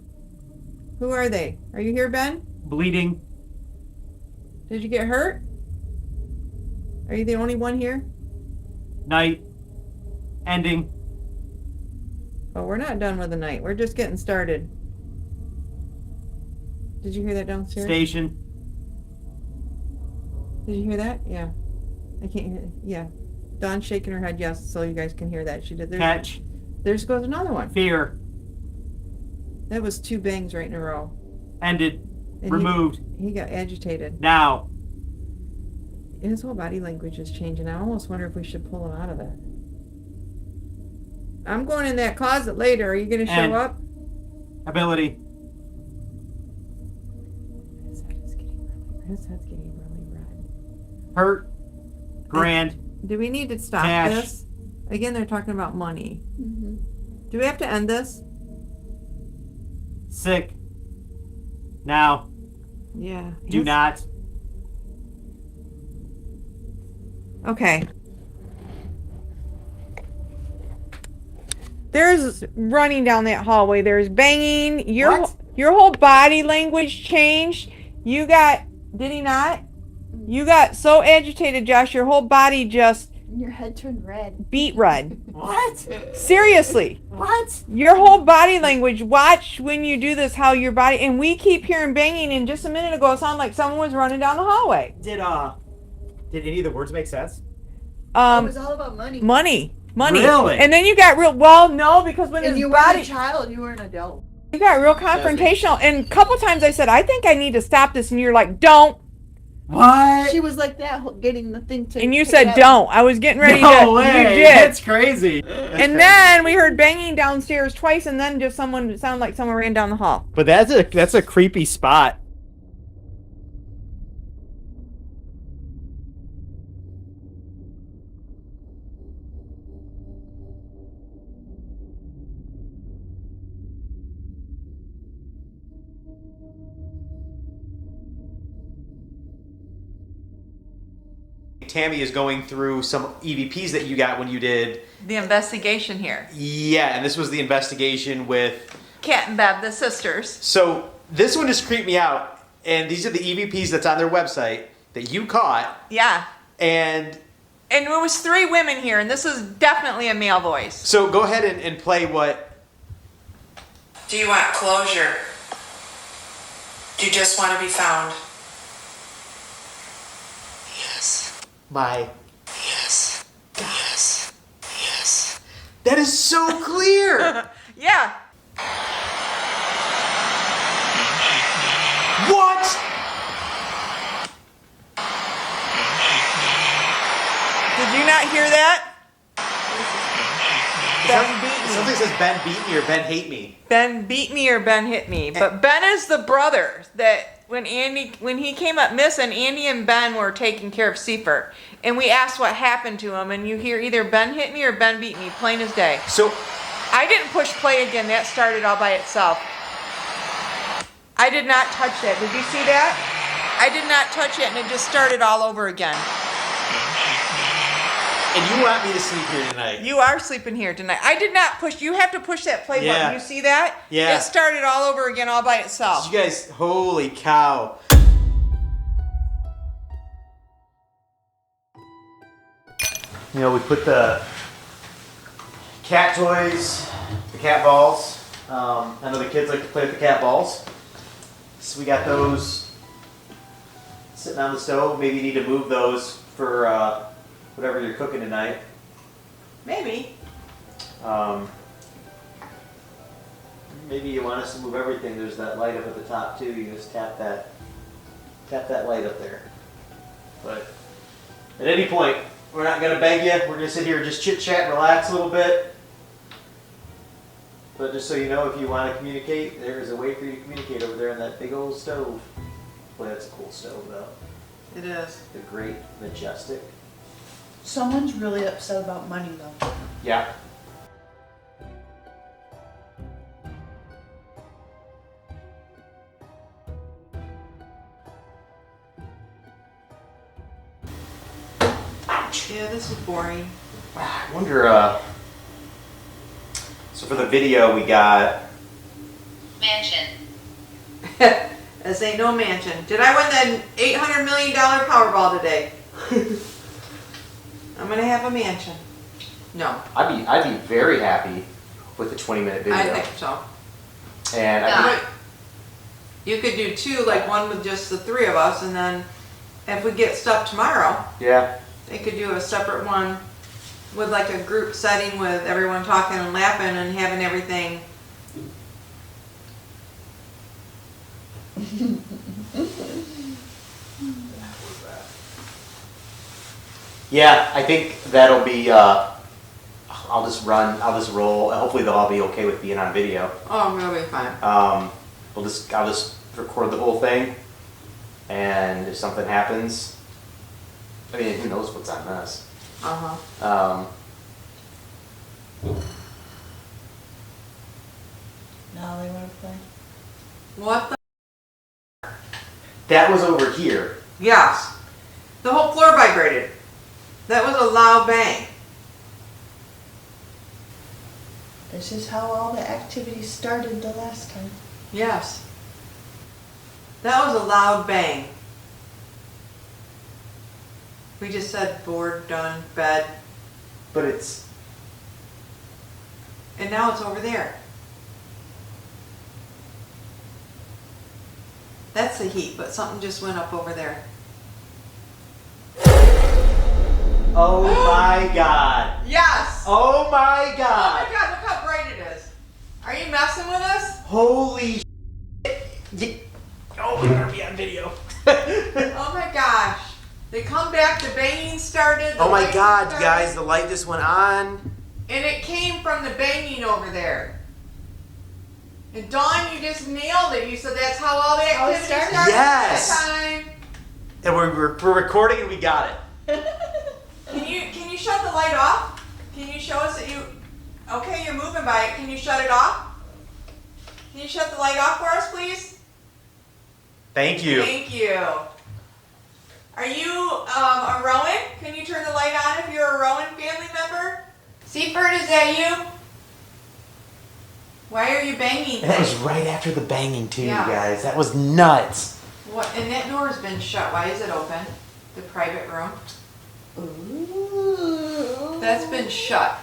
Who are they? Are you here, Ben? Bleeding. Did you get hurt? Are you the only one here? Night. Ending. Oh, we're not done with the night. We're just getting started. Did you hear that downstairs? Station. Did you hear that? Yeah. I can't hear it. Yeah. Dawn's shaking her head yes, so you guys can hear that. She did. Catch. There's goes another one. Fear. That was 2 bangs right in a row. Ended. And Removed. He got agitated. Now. His whole body language is changing. I almost wonder if we should pull him out of it. I'm going in that closet later. Are you going to show And- up? Ability. His head's getting really red. Hurt. Grand. Do we need to stop Cash. this? Again, they're talking about money. Mm-hmm. Do we have to end this? Sick. Now. Yeah. Do not. Okay. There's running down that hallway. There's banging. Your whole body language changed. You got, did he not? You got so agitated, Josh. Your whole body just Your head turned red. beat red. What? Seriously. What? Your whole body language. Watch when you do this, how your body, and we keep hearing banging, and just a minute ago it sounded like someone was running down the hallway. Did any of the words make sense? It was all about money. Money. Really? And then you got real, well, no, because when And his you body, were a child, you were an adult. you got real confrontational. And a couple times I said, I think I need to stop this. And you're like, don't. What? She was like that, getting the thing to. And you pick it said up. don't. I was getting ready No to. way. You did. That's crazy. And then we heard banging downstairs twice, and then just someone it sounded like someone ran down the hall. But that's a creepy spot. Tammy is going through some EVPs that you got when you did. The investigation here. Yeah, and this was the investigation with. Kat and Bev, the sisters. So this one just creeped me out, and these are the EVPs that's on their website that you caught, Yeah. and And it was 3 women here, and this is definitely a male voice. so go ahead and play what. Do you want closure? Do you just want to be found? Yes. My. Yes. Yes. Yes. That is so clear. Yeah. What? Did you not hear that? Something says Ben beat me or Ben hate me. Ben beat me or Ben hit me. But Ben is the brother that when he came up missing, Andy and Ben were taking care of Seifert. And we asked what happened to him, and you hear either Ben hit me or Ben beat me, plain as day. So I didn't push play again. That started all by itself. I did not touch that. Did you see that? I did not touch it, and it just started all over again. and you want me to sleep here tonight? You are sleeping here tonight. I did not push. You have to push that play Yeah. button. You see that? Yeah. It started all over again, all by itself. You guys, holy cow. You know, we put the cat toys, the cat balls. I know the kids like to play with the cat balls. So we got those sitting on the stove. Maybe you need to move those for whatever you're cooking tonight. Maybe. Maybe you want us to move everything. There's that light up at the top too. You just tap that light up there. But at any point, we're not gonna beg you. We're gonna sit here and just chit chat, relax a little bit. But just so you know, if you want to communicate, there is a way for you to communicate over there in that big old stove. Boy, that's a cool stove though. It is. The Great Majestic. Someone's really upset about money though. Yeah. Yeah, this is boring. I wonder, so for the video we got... Mansion. This ain't no mansion. Did I win the $800 million Powerball today? I'm gonna have a mansion. No. I'd be very happy with the 20-minute video. I think so. And You could do two, like one with just the three of us, and then if we get stuff tomorrow, yeah. they could do a separate one with like a group setting with everyone talking and laughing and having everything. Yeah, I think that'll be, I'll just roll. Hopefully they'll all be okay with being on video. Oh, it'll be fine. I'll just record the whole thing, and if something happens, I mean, who knows what's on us. Uh-huh. Now they want to play. What the? That was over here. Yes. The whole floor vibrated. That was a loud bang. This is how all the activities started the last time. Yes. That was a loud bang. We just said board, done, bed, But it's, and now it's over there. That's the heat, but something just went up over there. oh my God. Yes! Oh my Oh God. my God, look how bright it is. Are you messing with us? Holy shit. Oh, we're gonna be on video. Oh my gosh. They come back, the banging started. Oh my God, guys, the light just went on. And it came from the banging over there. And Dawn, you just nailed it. You said that's how all the activity started. Yes. That time. And we're recording and we got it. Can you shut the light off? Can you show us that you? Okay, you're moving by it. Can you shut it off? Can you shut the light off for us, please? Thank you. Thank you. Are you a Rowan? Can you turn the light on if you're a Rowan family member? Seaford, is that you? Why are you banging? That was right after the banging too, Yeah. you guys. That was nuts. What? And that door's been shut. Why is it open? The private room. Ooh. That's been shut.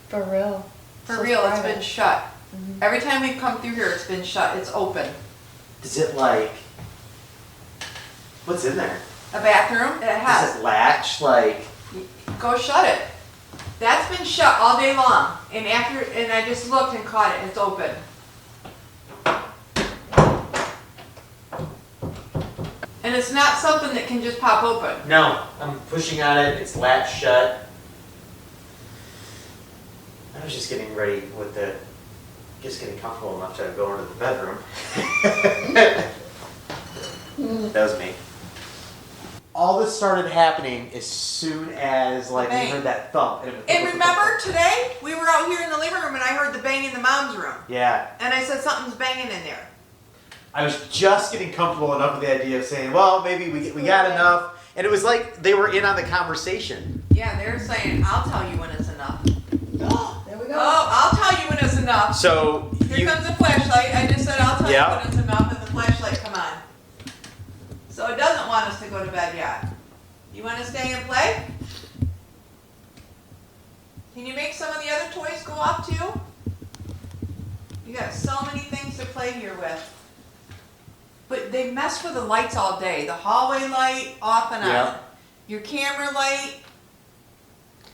For real. For So real, it's private. been shut. Every time we come through here, it's been shut. It's open. Is it like... What's in there? A bathroom? It has. Is it latch? Like... Go shut it. That's been shut all day long. And I just looked and caught it. It's open. And it's not something that can just pop open. No, I'm pushing on it. It's latch shut. I was just getting ready with the... Just getting comfortable enough to go into the bedroom. That was me. All this started happening as soon as like we Bang. heard that thump. And remember today, we were out here in the living room and I heard the bang in the mom's room. Yeah. And I said something's banging in there. I was just getting comfortable enough with the idea of saying, well, maybe we got enough. And it was like they were in on the conversation. Yeah, they're saying, I'll tell you when it's enough. There we go. Oh, I'll tell you when it's enough. So Here comes the flashlight. I just said I'll tell Yeah. you when it's enough and the flashlight come on. So it doesn't want us to go to bed yet. You want to stay and play? Can you make some of the other toys go off too? You got so many things to play here with. But they mess with the lights all day. The hallway light, off and on. Yeah. Your camera light,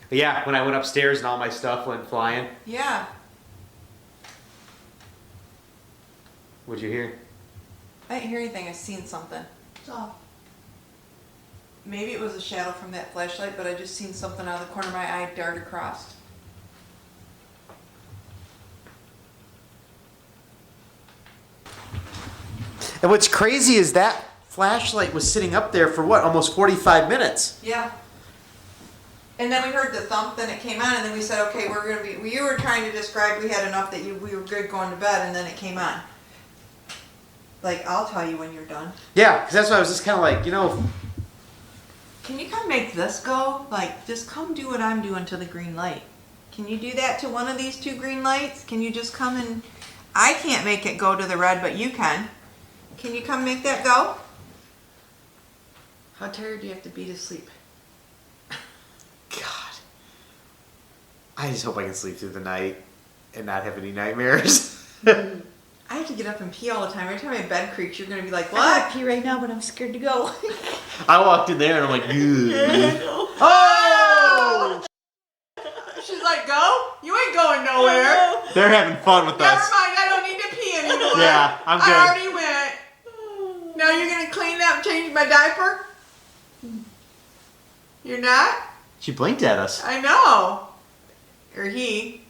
yeah, when I went upstairs and all my stuff went flying. yeah. What'd you hear? I didn't hear anything. I seen something. It's off. Maybe it was a shadow from that flashlight, but I just seen something out of the corner of my eye dart across. And what's crazy is that flashlight was sitting up there for what, almost 45 minutes. Yeah. And then we heard the thump, then it came on, and then we said, okay, we're gonna be. You were trying to describe we had enough that we were good going to bed, and then it came on. Like, I'll tell you when you're done. Yeah, because that's why I was just kind of like, you know. Can you come make this go? Like, just come do what I'm doing to the green light. Can you do that to one of these two green lights? Can you just come and... I can't make it go to the red, but you can. Can you come make that go? How tired do you have to be to sleep? God. I just hope I can sleep through the night and not have any nightmares. I have to get up and pee all the time. Every time my bed creaks, you're going to be like, I gotta what? pee right now, but I'm scared to go. I walked in there and I'm like, ew. Oh! She's like, go? You ain't going nowhere. They're having fun with Never us. mind, I don't need to pee anymore. Yeah, I'm good. I already went. Now you're going to clean up and change my diaper? You're not? She blinked at us. I know. Or he.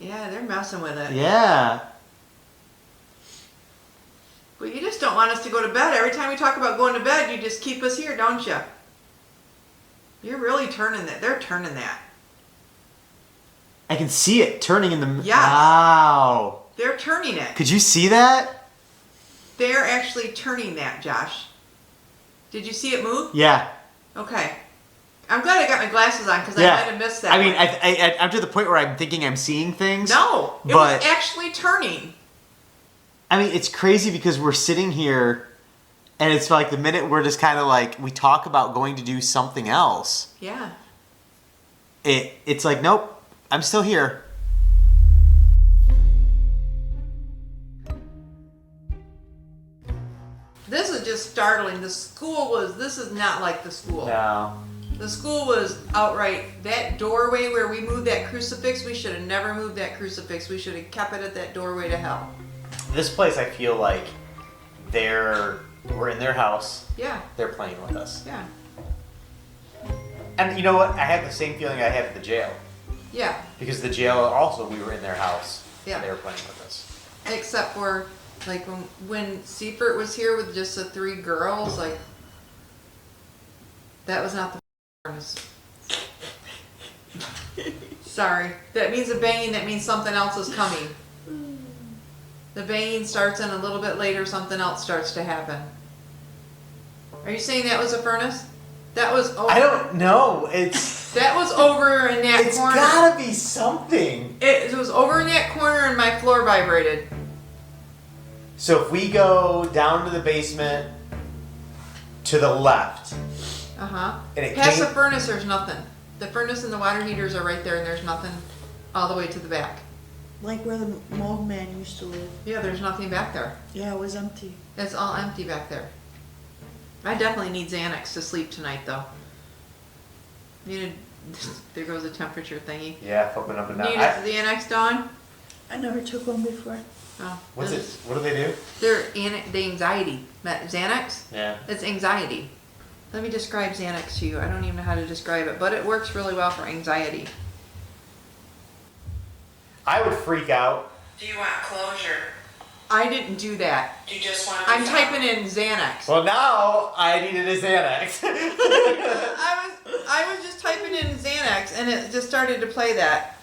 Yeah, they're messing with it. Yeah. But you just don't want us to go to bed. Every time we talk about going to bed, you just keep us here, don't you? You're really turning that. They're turning that. I can see it turning in the... Yes. Wow. They're turning it. Could you see that? They're actually turning that, Josh. Did you see it move? Yeah. Okay. I'm glad I got my glasses on because Yeah. I might have missed that. I mean, one. I'm to the point where I'm thinking I'm seeing things. No, it but was actually turning. I mean, it's crazy because we're sitting here and it's like the minute we're just kind of like, we talk about going to do something else. Yeah. It's like, nope, I'm still here. This is just startling. This is not like the school. No. The school was outright, that doorway where we moved that crucifix, we should have never moved that crucifix. We should have kept it at that doorway to hell. This place, I feel like they're We're in their house. Yeah, They're playing with us. yeah, And you know what? I had the same feeling I had at the jail. yeah. Because the jail also, we were in their house. Yeah. And they were playing with us. Except for, like, when Seifert was here with just the 3 girls, like, that was not the furnace. Sorry. That means a banging, that means something else is coming. The banging starts and a little bit later something else starts to happen. Are you saying that was a furnace? That was over. I don't know. It's That was over in that it's corner. gotta be something. It was over in that corner and my floor vibrated. So if we go down to the basement to the left, Uh-huh. and it Past came, the furnace, there's nothing. The furnace and the water heaters are right there, and there's nothing all the way to the back. Like where the mold man used to live. Yeah, there's nothing back there. Yeah, it was empty. It's all empty back there. I definitely need Xanax to sleep tonight, though. Needed. There goes the temperature thingy. yeah, flipping up and down. Needed Xanax, Dawn? I never took one before. Oh, What's it? What do they do? They're the anxiety. Xanax? Yeah. It's anxiety. Let me describe Xanax to you. I don't even know how to describe it, but it works really well for anxiety. I would freak out. Do you want closure? I didn't do that. Do you just want to I'm typing in Xanax. Well, now I needed a Xanax. I was just typing in Xanax and it just started to play that.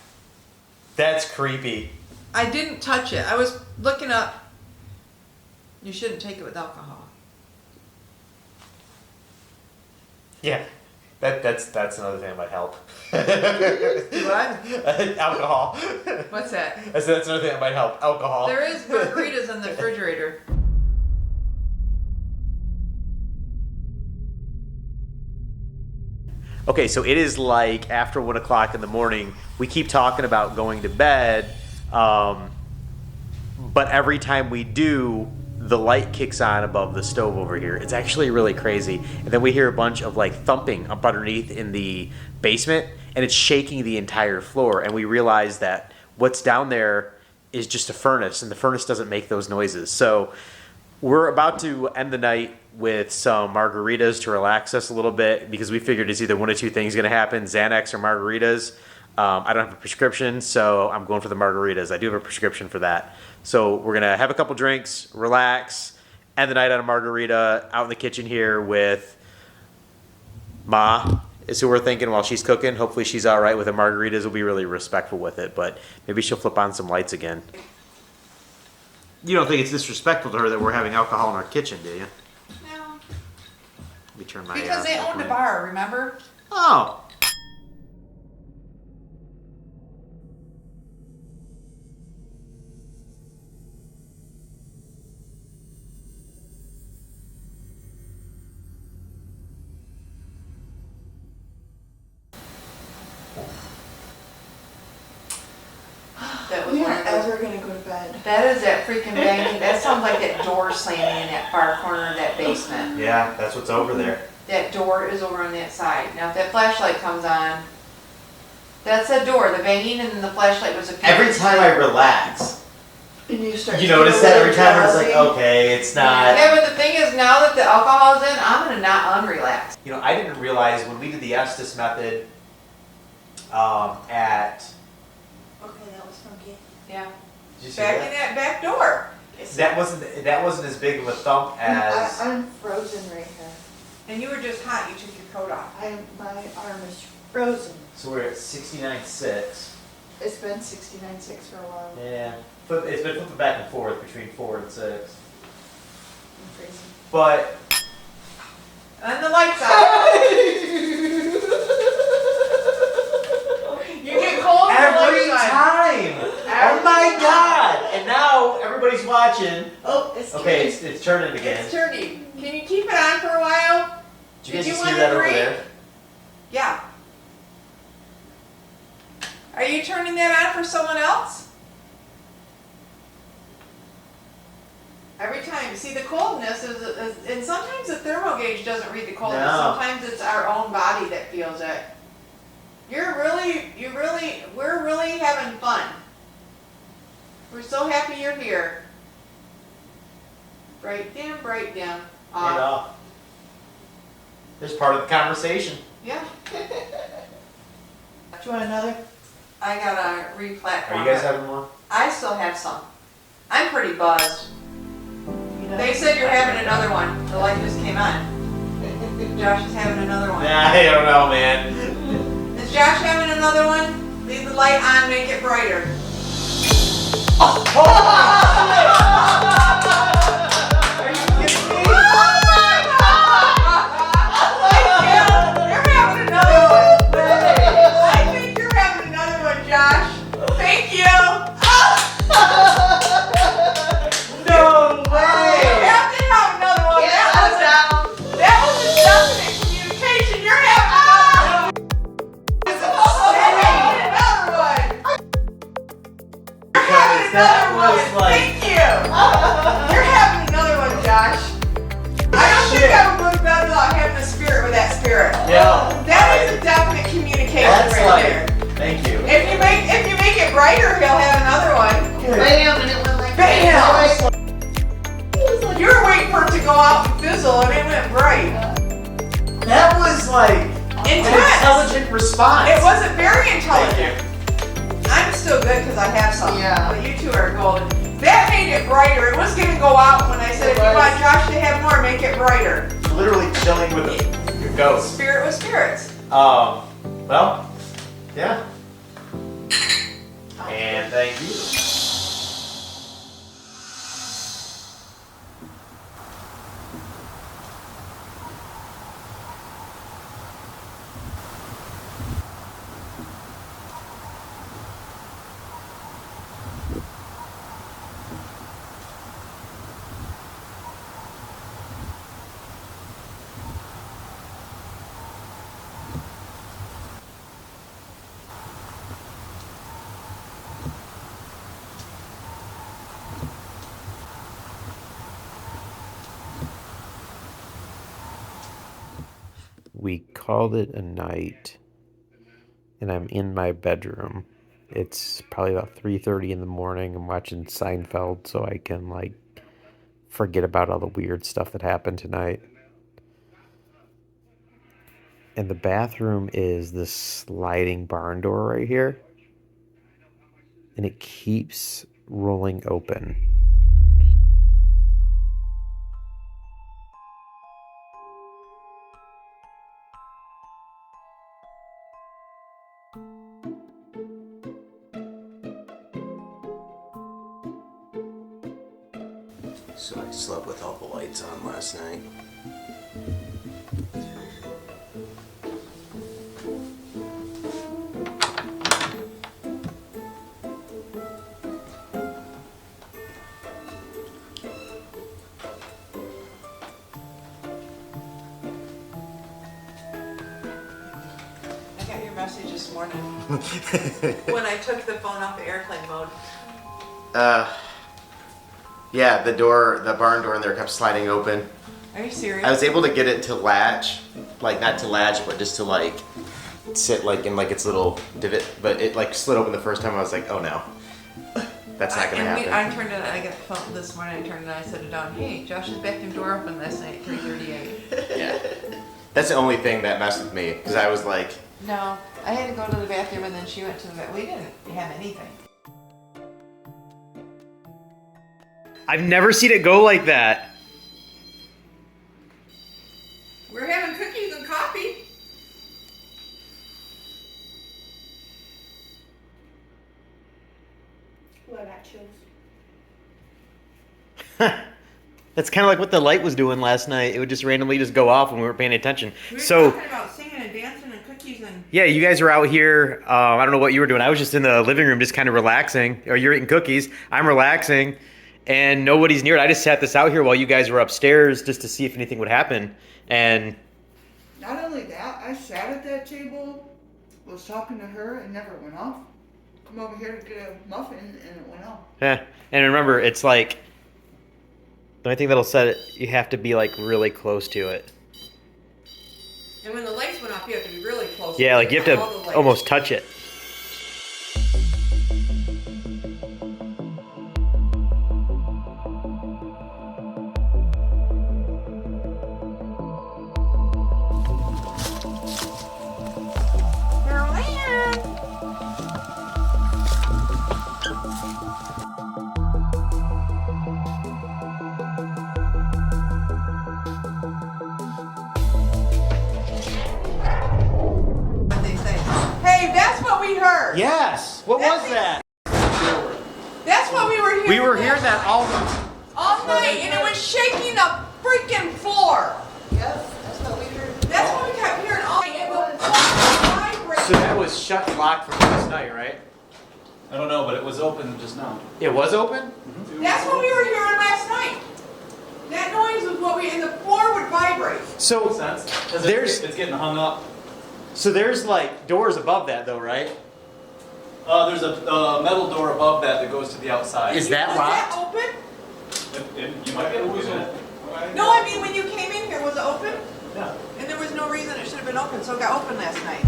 That's creepy. I didn't touch it. I was looking up. You shouldn't take it with alcohol. Yeah. That's another thing that might help. What? Alcohol. What's that? That's another thing that might help. Alcohol. There is margaritas in the refrigerator. Okay, so it is like after 1 o'clock in the morning. We keep talking about going to bed, but every time we do, the light kicks on above the stove over here. It's actually really crazy. And then we hear a bunch of like thumping up underneath in the basement, and it's shaking the entire floor. And we realize that what's down there is just a furnace, and the furnace doesn't make those noises. So we're about to end the night with some margaritas to relax us a little bit, because we figured it's either one of two things going to happen, Xanax or margaritas. I don't have a prescription, so I'm going for the margaritas. I do have a prescription for that. So we're going to have a couple drinks, relax, end the night on a margarita out in the kitchen here with Ma, is who we're thinking while she's cooking. Hopefully she's all right with the margaritas. We'll be really respectful with it, but maybe she'll flip on some lights again. You don't think it's disrespectful to her that we're having alcohol in our kitchen, do you? No. Let me turn my Because they owned a bar, remember? Oh. That was We one aren't of those. ever gonna go to bed. That is that freaking banging. That sounds like that door slamming in that far corner of that basement. Yeah, that's what's over there. That door is over on that side. Now if that flashlight comes on, that's that door. The banging and then the flashlight was a Every time I relax, And you start. you notice that every time it's like, drowsy. okay, it's not. Yeah, but the thing is, now that the alcohol's in, I'm gonna not unrelax. You know, I didn't realize when we did the Estes method at. Okay, that was funky. Yeah. Did you see Back that? in that back door. That wasn't as big of a thump as. I'm frozen right here. And you were just hot. You took your coat off. My arm is frozen. So we're at 69.6. It's been 69.6 for a while. Yeah, it's been flipping back and forth between 4 and 6. I'm freezing. But And the lights out. You get cold when the every lights on. time. Oh my God! And now everybody's watching. Oh, it's Okay, turning. it's turning again. It's turning. Can you keep it on for a while? Did you guys Did you just want hear a that over drink? there? Yeah. Are you turning that on for someone else? Every time. See, the coldness is and sometimes the thermal gauge doesn't read the coldness. No. Sometimes it's our own body that feels it. We're really having fun. We're so happy you're here. Bright dim, bright dim. There's part of the conversation. Yeah. Do you want another? I gotta re-platform. Are you guys having more? I still have some. I'm pretty buzzed. You know? They said you're having another one. The light just came on. Josh is having another one. Nah, I don't know, man. Is Josh having another one? Leave the light on, make it brighter. Are you kidding me? You're having another one. I think you're having another one, Josh. Thank you. No way! You have to have another one. That was a definite communication. You're having another one. You're having another one. You're having another one. Thank you. You're having another one, Josh. I don't think I would look better without having a spirit with that spirit. Yeah. That is a definite communication That's right there. Thank you. If you make it brighter, he'll have another one. Bam, and it went like Bam! You were waiting for it to go out and fizzle, and it went bright. That was like an Intense. intelligent response. It wasn't very intelligent. I'm still good because I have some. Yeah. But you two are golden. That made it brighter. It was going to go out when I said, if you want Josh to have more, make it brighter. Literally chilling with a ghost. Spirit with spirits. Well, yeah. And thank you. We called it a night, and I'm in my bedroom. It's probably about 3:30 in the morning. I'm watching Seinfeld so I can like forget about all the weird stuff that happened tonight. And the bathroom is this sliding barn door right here, and it keeps rolling open. So I slept with all the lights on last night. I got your message this morning when I took the phone off the airplane mode. Yeah, the barn door in there kept sliding open. Are you serious? I was able to get it to latch, like not to latch, but just to like sit like in like its little divot. But it like slid open the first time. I was like, oh no, that's not gonna happen. I turned it. I got the phone this morning. I turned it. I said to Dawn, "Hey, Josh's bathroom door opened last night at 3:38." Yeah, that's the only thing that messed with me because I was like, No, I had to go to the bathroom and then she went to the bathroom. We didn't have anything. I've never seen it go like that. We're having cookies and coffee. Well, I got chills. That's kind of like what the light was doing last night. It would just randomly just go off when we weren't paying attention. We were So talking about singing and dancing and cookies and. yeah, you guys were out here. I don't know what you were doing. I was just in the living room, just kind of relaxing. Or you're eating cookies. I'm relaxing, and nobody's near it. I just sat this out here while you guys were upstairs, just to see if anything would happen. And Not only that, I sat at that table, was talking to her, and never went off. Come over here to get a muffin, and it went off. and remember, it's like the only thing that'll set it. You have to be like really close to it. And when the lights went off, you have to be really close. Yeah, like you have All the to lights. almost touch it. Yes. What was that? That's what we were hearing. We were hearing that all night, and it was shaking the freaking floor. Yes, that's what we heard. That's what we kept hearing all night. And the floor vibrated. So that was shut and locked from last night, right? I don't know, but it was open just now. It was open? That's what we were hearing last night. That noise was what and the floor would vibrate. So Makes sense? 'Cause there's it's getting hung up. so there's like doors above that though, right? There's a metal door above that goes to the outside. Is that Was locked? that open? You might be able to use it. No, I mean when you came in here, was it open? Yeah. And there was no reason it should have been open, so it got open last night.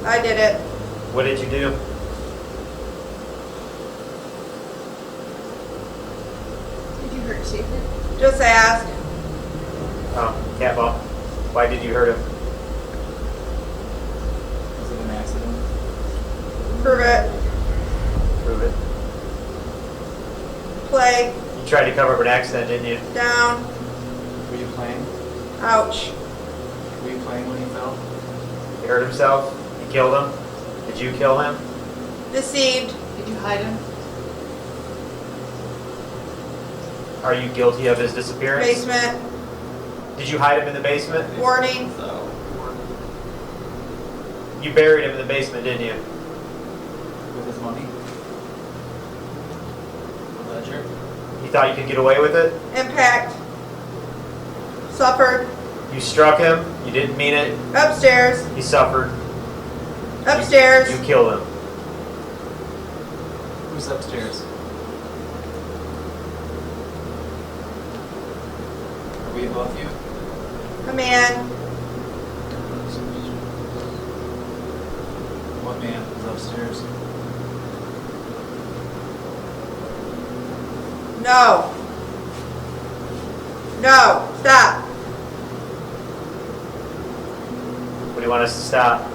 I did it. What did you do? Did you hurt Stephen? Just ask. Oh, cat ball. Why did you hurt him? Was it an accident? Prove it. Prove it. Play. You tried to cover up an accident, didn't you? Down. Were you playing? Ouch. Were you playing when he fell? He hurt himself? You killed him? Did you kill him? Deceived. Did you hide him? Are you guilty of his disappearance? Basement. Did you hide him in the basement? Warning. You buried him in the basement, didn't you? With his money? The ledger? You thought you could get away with it? Impact. Suffered. You struck him? You didn't mean it? Upstairs. He suffered? Upstairs. You killed him? Who's upstairs? Are we above you? A man. What man is upstairs? No. No. Stop. What do you want us to stop?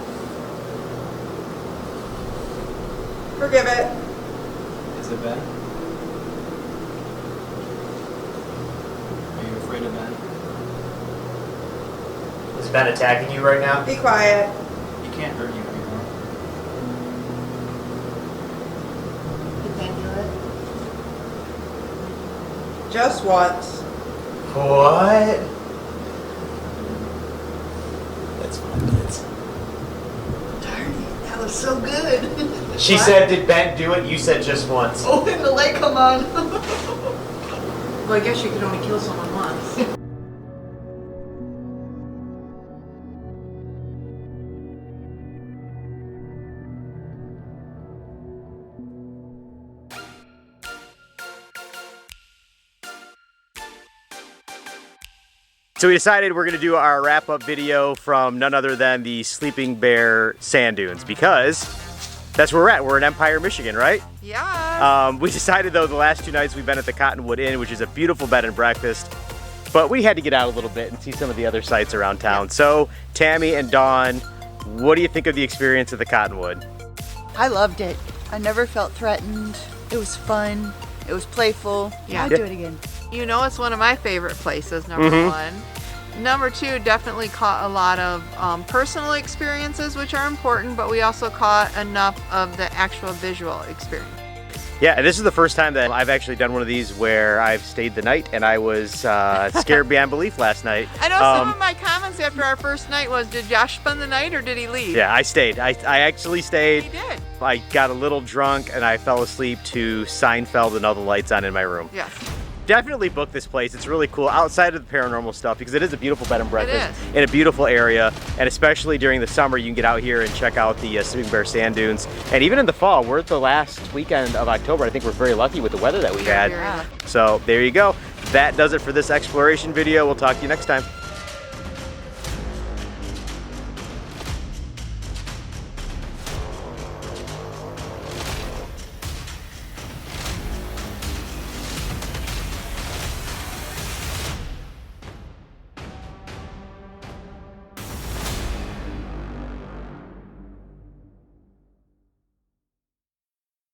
Forgive it. Is it Ben? Are you afraid of Ben? Is Ben attacking you right now? Be quiet. He can't hurt you anymore. Did Ben do it? Just once. What? That's fine, kids. Darn it, that was so good. She said, did Ben do it? You said just once. Oh, and the light come on. Well, I guess you could only kill someone once. So we decided we're gonna do our wrap-up video from none other than the Sleeping Bear Sand Dunes because that's where we're at. We're in Empire, Michigan, right? Yeah. We decided though the last 2 nights we've been at the Cottonwood Inn, which is a beautiful bed and breakfast, but we had to get out a little bit and see some of the other sites around town. So Tammy and Dawn, what do you think of the experience of the Cottonwood? I loved it. I never felt threatened. It was fun. It was playful. Yeah. I'd do it again. You know, it's one of my favorite places, number one. Number two, definitely caught a lot of personal experiences, which are important, but we also caught enough of the actual visual experience. Yeah, and this is the first time that I've actually done one of these where I've stayed the night, and I was scared beyond belief last night. I know some of my comments after our first night was, did Josh spend the night or did he leave? Yeah, I stayed. I actually stayed. He did. I got a little drunk and I fell asleep to Seinfeld and all the lights on in my room. Yes. Definitely book this place. It's really cool outside of the paranormal stuff because it is a beautiful bed and breakfast is. in a beautiful area, and especially during the summer you can get out here and check out the Sleeping Bear Sand Dunes. And even in the fall, we're at the last weekend of October. I think we're very lucky with the weather that we had. Yeah. So there you go. That does it for this exploration video. We'll talk to you next time.